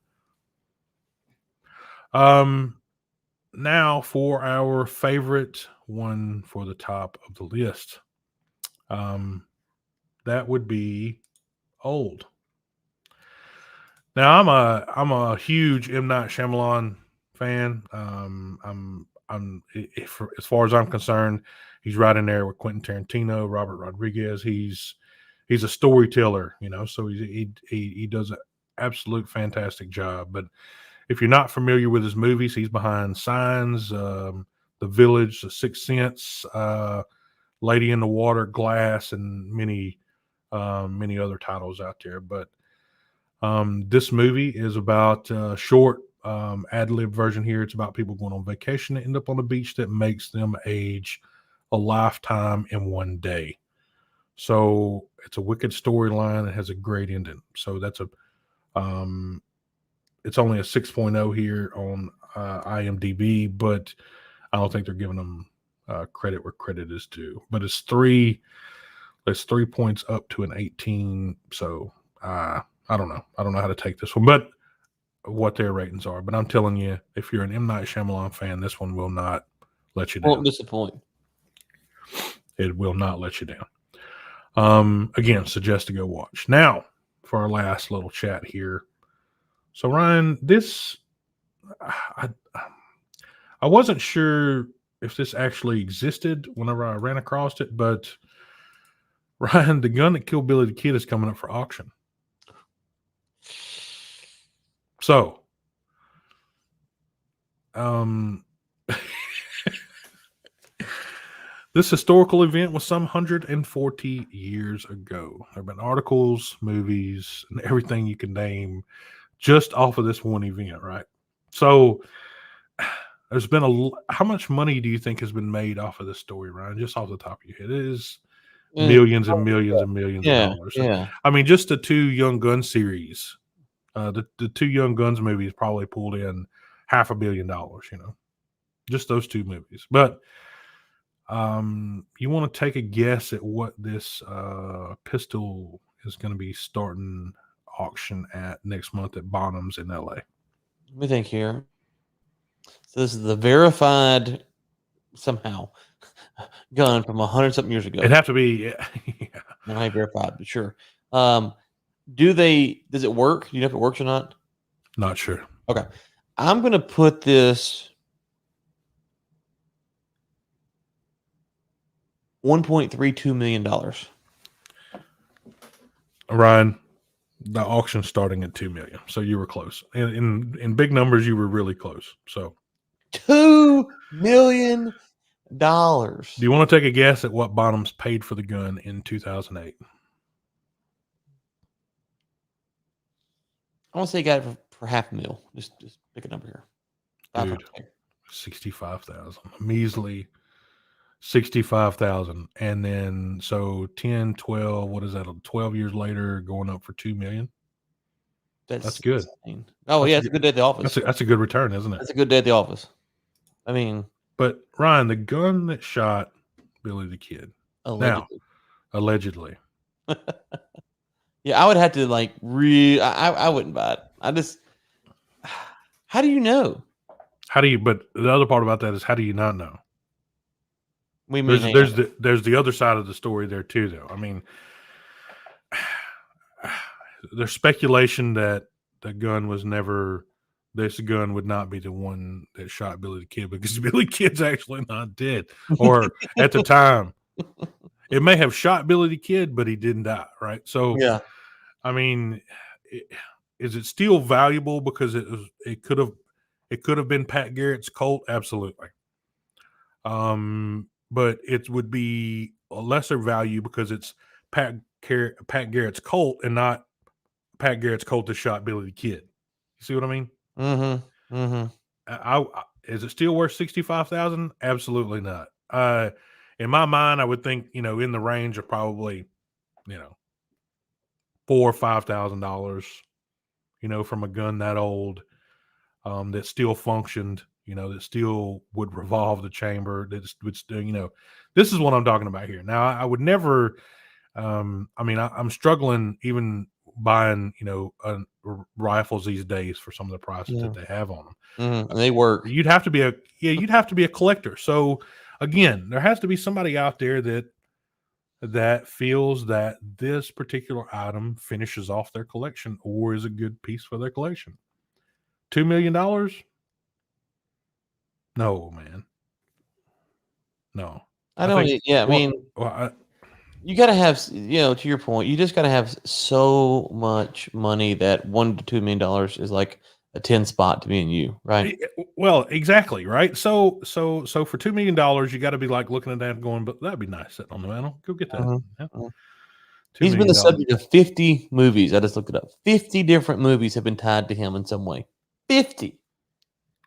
A: Now for our favorite one for the top of the list. That would be Old. Now I'm a huge M. Night Shyamalan fan. As far as I'm concerned, he's right in there with Quentin Tarantino, Robert Rodriguez. He's a storyteller, so he does an absolute fantastic job. But if you're not familiar with his movies, he's behind Signs, The Village, The Sixth Sense, Lady in the Water, Glass, and many other titles out there. But this movie is about a short ad-lib version here. It's about people going on vacation and end up on a beach that makes them age a lifetime in one day. So it's a wicked storyline. It has a great ending. So that's it's only a 6.0 here on IMDb, but I don't think they're giving them credit where credit is due. But it's 3 points up to an 18. So I don't know. I don't know how to take this one, but what their ratings are. But I'm telling you, if you're an M. Night Shyamalan fan, this one will not let you down.
B: Won't disappoint.
A: It will not let you down. Again, suggest to go watch. Now, for our last little chat here. So, Ryan, I wasn't sure if this actually existed whenever I ran across it, but Ryan, the gun that killed Billy the Kid is coming up for auction. So, this historical event was some 140 years ago. There have been articles, movies, and everything you can name just off of this one event, right? So, there's been how much money do you think has been made off of this story, Ryan? Just off the top of your head, it is millions and millions and millions of dollars.
B: Yeah.
A: I mean, just the 2 Young Guns series. The 2 Young Guns movies probably pulled in $500 million, just those 2 movies. But you want to take a guess at what this pistol is going to be starting auction at next month at Bonhams in LA?
B: Let me think here. So this is the verified somehow gun from 100-something years ago.
A: It'd have to be, yeah.
B: Not verified, but sure. Does it work? Do you know if it works or not?
A: Not sure.
B: Okay. I'm going to put this $1.32 million.
A: Ryan, the auction's starting at $2 million. So you were close. In big numbers, you were really close. So
B: $2 million.
A: Do you want to take a guess at what Bonhams paid for the gun in 2008?
B: I want to say he got it for $500,000. Just pick a number here.
A: Dude, 65,000. Measly 65,000. And then so 10, 12, what is that? 12 years later, going up for $2 million. That's good.
B: Insane. Oh, yeah, it's a good day at the office.
A: That's a good return, isn't it?
B: That's a good day at the office. I mean,
A: but Ryan, the gun that shot Billy the Kid, allegedly.
B: Yeah, I would have to I wouldn't buy it. How do you know?
A: But the other part about that is, how do you not know? There's the other side of the story there too, though. I mean, there's speculation that this gun would not be the one that shot Billy the Kid, because Billy Kid's actually not dead, or at the time It may have shot Billy the Kid, but he didn't die, right? So,
B: Yeah.
A: I mean, is it still valuable because it could have been Pat Garrett's Colt? Absolutely. But it would be a lesser value because it's Pat Garrett's Colt and not Pat Garrett's Colt that shot Billy the Kid. You see what I mean?
B: Mm-hmm. Mm-hmm.
A: Is it still worth $65,000? Absolutely not. In my mind, I would think in the range of probably $4,000 or $5,000. From a gun that old, that still functioned. That still would revolve the chamber. That would still. This is what I'm talking about here. Now, I would never. I'm struggling even buying rifles these days for some of the prices that they have on them.
B: Mm-hmm. And they work.
A: You'd have to be a collector. So again, there has to be somebody out there that feels that this particular item finishes off their collection or is a good piece for their collection. $2 million? No, man. No.
B: I don't. I mean, you got to have, to your point, you just got to have so much money that $1 to $2 million is like a 10 spot to me and you, right?
A: Well, exactly, right. So for $2 million, you got to be like looking at that and going, but that'd be nice sitting on the mantle. Go get that. Yeah.
B: He's been the subject of 50 movies. I just looked it up. 50 different movies have been tied to him in some way. 50.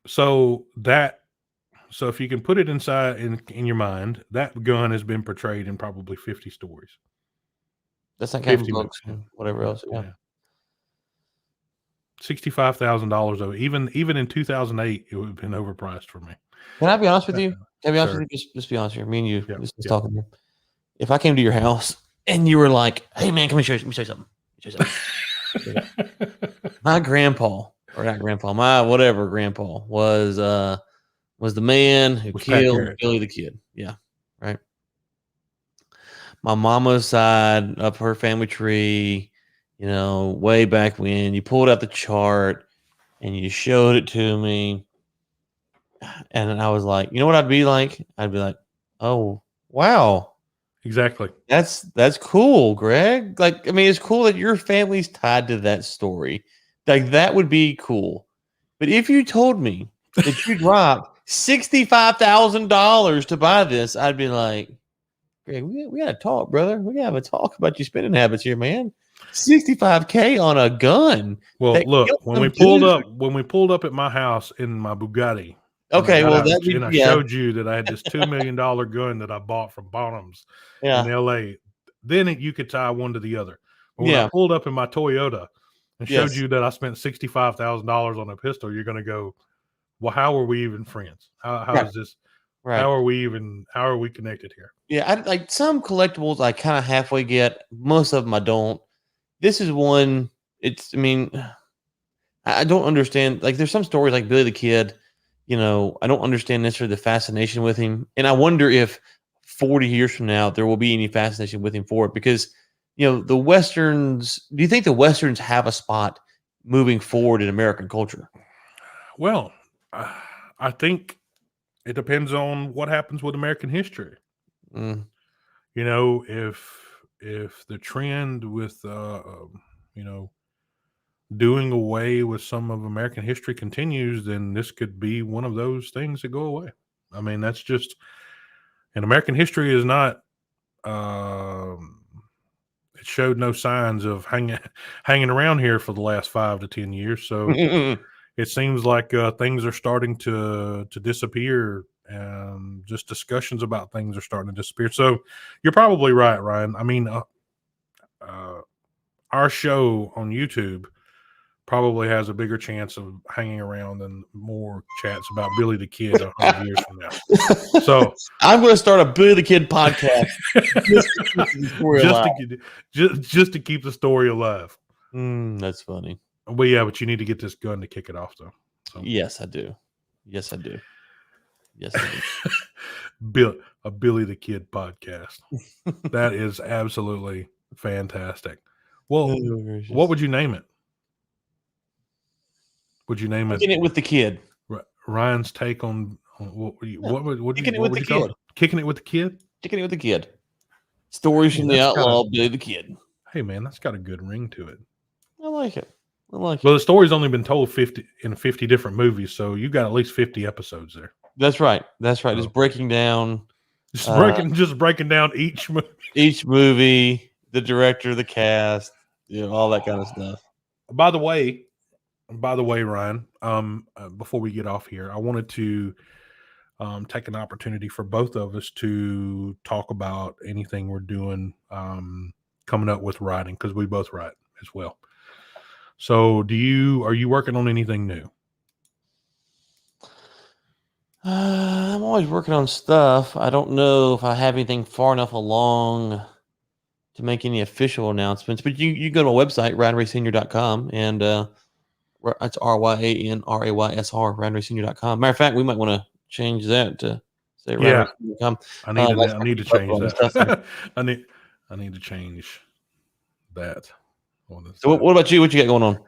A: So if you can put it inside in your mind, that gun has been portrayed in probably 50 stories.
B: That's not counting books and whatever else. Yeah.
A: $65,000 though. Even in 2008, it would have been overpriced for me.
B: Can I be honest with you? Can I be honest with you? Just be honest here. Me and you, just talking here. If I came to your house and you were like, "Hey man, come here, let me show you something." My grandpa, or not grandpa, my whatever grandpa was the man who killed Billy the Kid. Yeah, right. My mama's side of her family tree, way back when, you pulled out the chart and you showed it to me. And I was like, you know what I'd be like? I'd be like, oh, wow.
A: Exactly.
B: That's cool, Greg. Like, I mean, it's cool that your family's tied to that story. Like, that would be cool. But if you told me that you dropped $65,000 to buy this, I'd be like, Greg, we got to talk, brother. We got to have a talk about your spending habits here, man. $65K on a gun.
A: Well, look, when we pulled up at my house in my Bugatti.
B: Okay, well,
A: I showed you that I had this $2 million gun that I bought from Bonhams in LA. Then you could tie one to the other. But when I pulled up in my Toyota and showed you that I spent $65,000 on a pistol, you're going to go, well, how are we even friends? How is this? Right. How are we connected here?
B: Yeah, I like some collectibles I kind of halfway get. Most of them I don't. This is one. I don't understand. Like, there's some stories like Billy the Kid. I don't understand necessarily the fascination with him, and I wonder if 40 years from now there will be any fascination with him for it. Because the Westerns. Do you think the Westerns have a spot moving forward in American culture?
A: Well, I think it depends on what happens with American history. If the trend with doing away with some of American history continues, then this could be one of those things that go away. I mean, that's just, and American history is not. It showed no signs of hanging around here for the last 5 to 10 years. So it seems like things are starting to disappear. And just discussions about things are starting to disappear. So you're probably right, Ryan. I mean, our show on YouTube probably has a bigger chance of hanging around than more chats about Billy the Kid 100 years from now. So
B: I'm going to start a Billy the Kid podcast
A: just to keep the story alive.
B: That's funny.
A: But you need to get this gun to kick it off, though. So.
B: Yes, I do. Yes, I do.
A: A Billy the Kid podcast. That is absolutely fantastic. Well, what would you name it? Would you name
B: Kicking it with the Kid?
A: Ryan's take on what would you
B: call it?
A: Kicking it with the Kid?
B: Kicking it with the Kid. Stories from the Outlaw, Billy the Kid.
A: Hey, man, that's got a good ring to it.
B: I like it. Well,
A: the story's only been told 50 different movies, so you got at least 50 episodes there.
B: That's right. Just breaking down.
A: Just breaking down each
B: movie, the director, the cast, all that kind of stuff.
A: By the way, Ryan, before we get off here, I wanted to take an opportunity for both of us to talk about anything we're doing coming up with writing, because we both write as well. So are you working on anything new?
B: I'm always working on stuff. I don't know if I have anything far enough along to make any official announcements, but you go to my website, ryanraysenior.com, and it's RYANRAYSR, ryanraysenior.com. Matter of fact, we might want to change that to say ryanraysenior.com.
A: I need to change that. I need to change that.
B: So what about you? What you got going on?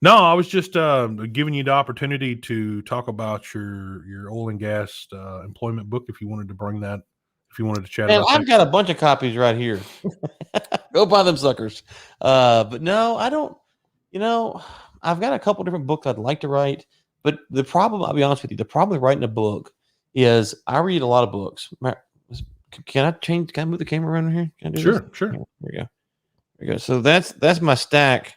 A: No, I was just giving you the opportunity to talk about your oil and gas employment book. If you wanted to bring that, if you wanted to chat about
B: I've got a bunch of copies right here. Go buy them suckers. But no, I don't. I've got a couple different books I'd like to write. But the problem, I'll be honest with you, the problem with writing a book is I read a lot of books. Can I move the camera around here? Can I do
A: Sure,
B: this?
A: Sure.
B: There we go. So that's my stack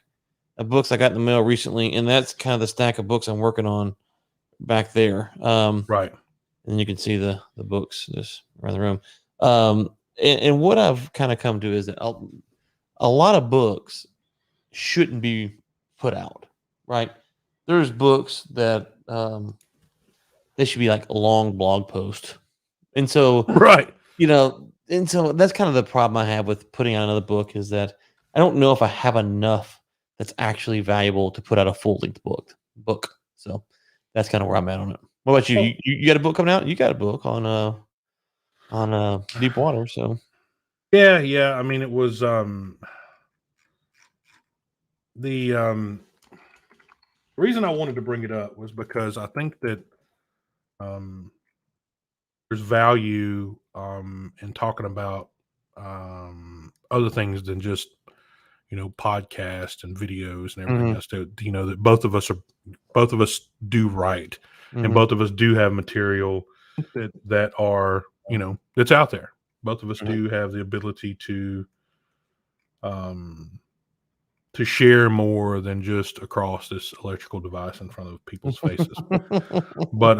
B: of books I got in the mail recently, and that's kind of the stack of books I'm working on back there.
A: Right.
B: And you can see the books just around the room. And what I've kind of come to is that a lot of books shouldn't be put out, right? There's books that they should be like a long blog post. And so,
A: right.
B: And so that's kind of the problem I have with putting out another book, is that I don't know if I have enough that's actually valuable to put out a full-length book. So that's kind of where I'm at on it. What about you? You got a book coming out? You got a book on deep water. So
A: yeah. I mean, it was the reason I wanted to bring it up was because I think that there's value in talking about other things than just podcasts and videos and everything else. That both of us do write, and both of us do have material that are that's out there. Both of us do have the ability to share more than just across this electrical device in front of people's faces. But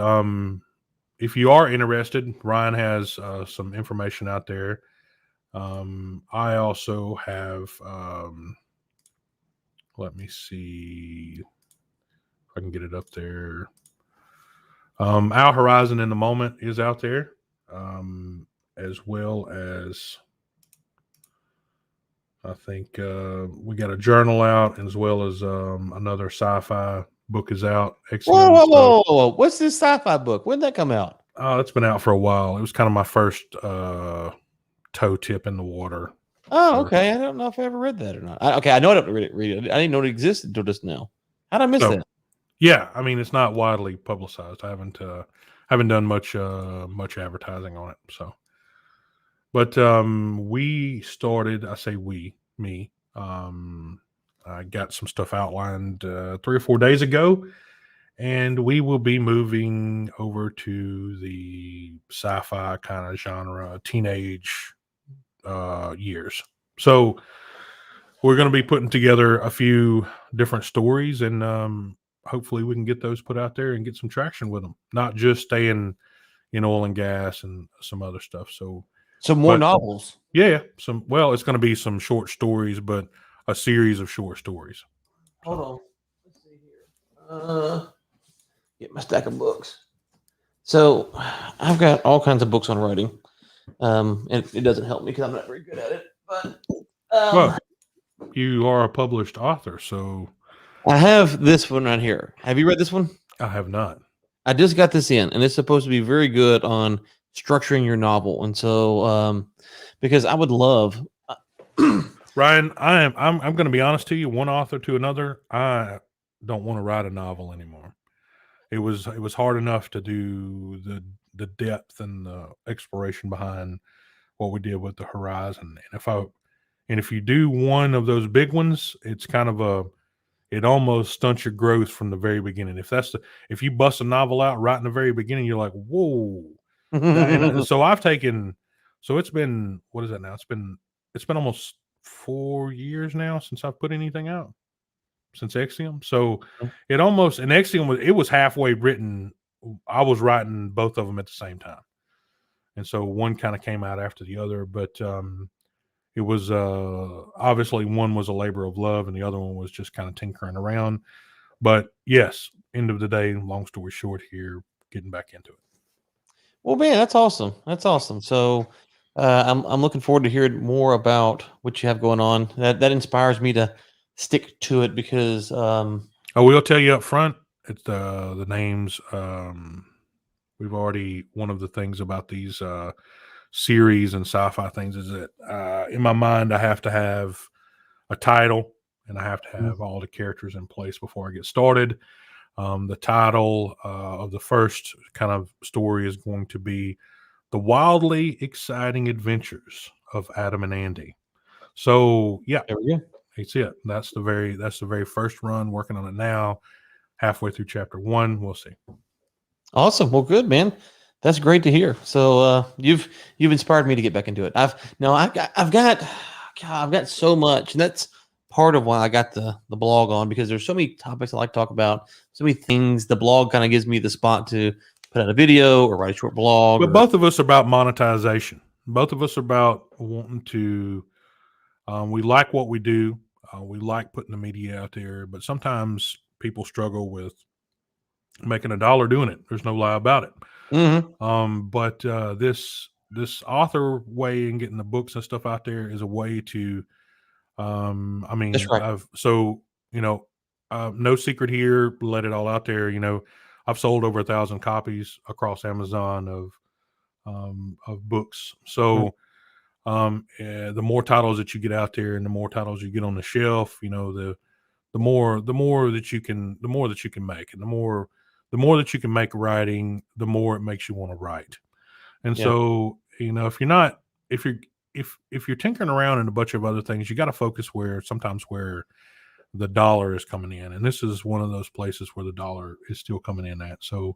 A: if you are interested, Ryan has some information out there. I also have, let me see if I can get it up there. Our Horizon in the Moment is out there, as well as I think we got a journal out, as well as another sci-fi book is out.
B: Whoa! What's this sci-fi book? When did that come out?
A: It's been out for a while. It was kind of my first toe tip in the water.
B: Oh, okay. I don't know if I ever read that or not. I know I have to read it. I didn't know it existed until just now. How'd I miss that?
A: Yeah, I mean, it's not widely publicized. I haven't done much advertising on it. So, but we started. I say me. I got some stuff outlined 3 or 4 days ago, and we will be moving over to the sci-fi kind of genre, teenage years. So we're going to be putting together a few different stories, and hopefully we can get those put out there and get some traction with them, not just staying in oil and gas and some other stuff. So
B: some more novels.
A: Yeah. it's going to be some short stories, but a series of short stories.
B: Hold on. Let's see here. Get my stack of books. So I've got all kinds of books on writing. And it doesn't help me because I'm not very good at it. But
A: well, you are a published author, so
B: I have this one right here. Have you read this one?
A: I have not.
B: I just got this in, and it's supposed to be very good on structuring your novel. And so, because I would love,
A: Ryan, I'm going to be honest to you. One author to another, I don't want to write a novel anymore. It was hard enough to do the depth and the exploration behind what we did with the Horizon. And if you do one of those big ones, it's kind of it almost stunts your growth from the very beginning. If you bust a novel out right in the very beginning, you're like, whoa. So it's been, what is that now? It's been almost 4 years now since I've put anything out, since Exium. So Exium it was halfway written. I was writing both of them at the same time. And so one kind of came out after the other, but it was obviously one was a labor of love and the other one was just kind of tinkering around. But yes, end of the day, long story short here, getting back into it.
B: Well, man, that's awesome. That's awesome. So I'm looking forward to hearing more about what you have going on. That inspires me to stick to it because
A: I will tell you up front, it's the names. We've already, one of the things about these series and sci-fi things is that in my mind I have to have a title and I have to have all the characters in place before I get started. The title of the first kind of story is going to be The Wildly Exciting Adventures of Adam and Andy. So yeah,
B: there we go.
A: that's it. That's the very first run. Working on it now, halfway through chapter 1. We'll see.
B: Awesome. Well, good, man. That's great to hear. So you've inspired me to get back into it. I've got so much, and that's part of why I got the blog on, because there's so many topics I like to talk about, so many things. The blog kind of gives me the spot to put out a video or write a short blog.
A: But both of us are about monetization. Both of us are about wanting to. We like what we do. We like putting the media out there, but sometimes people struggle with making $1 doing it. There's no lie about it. But this author way and getting the books and stuff out there is a way to. I mean,
B: That's right.
A: no secret here. Let it all out there. I've sold over 1,000 copies across Amazon of books. So the more titles that you get out there, and the more titles you get on the shelf, the more that you can make, and the more that you can make writing, the more it makes you want to write. And so, if you're tinkering around in a bunch of other things, you got to focus where the dollar is coming in. And this is one of those places where the dollar is still coming in at. So,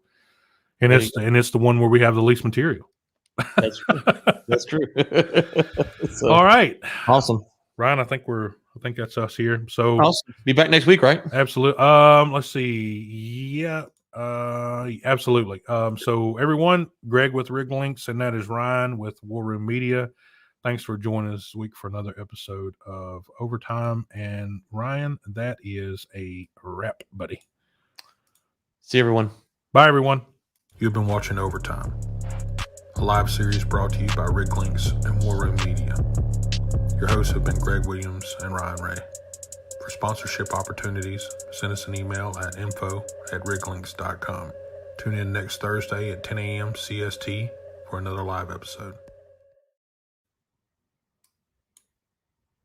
A: and it's the one where we have the least material.
B: That's true. That's true.
A: So, all right.
B: Awesome.
A: Ryan, I think that's us here. So
B: awesome. Be back next week, right?
A: Absolutely. Let's see. Yeah. Absolutely. So everyone, Greg with Lynx, and that is Ryan with War Room Media. Thanks for joining us this week for another episode of Overtime. And Ryan, that is a wrap, buddy.
B: See everyone.
A: Bye, everyone. You've been watching Overtime, a live series brought to you by Lynx and War Room Media. Your hosts have been Greg Williams and Ryan Ray. For sponsorship opportunities, send us an email at info@riglynx.com. Tune in next Thursday at 10 a.m. CST for another live episode.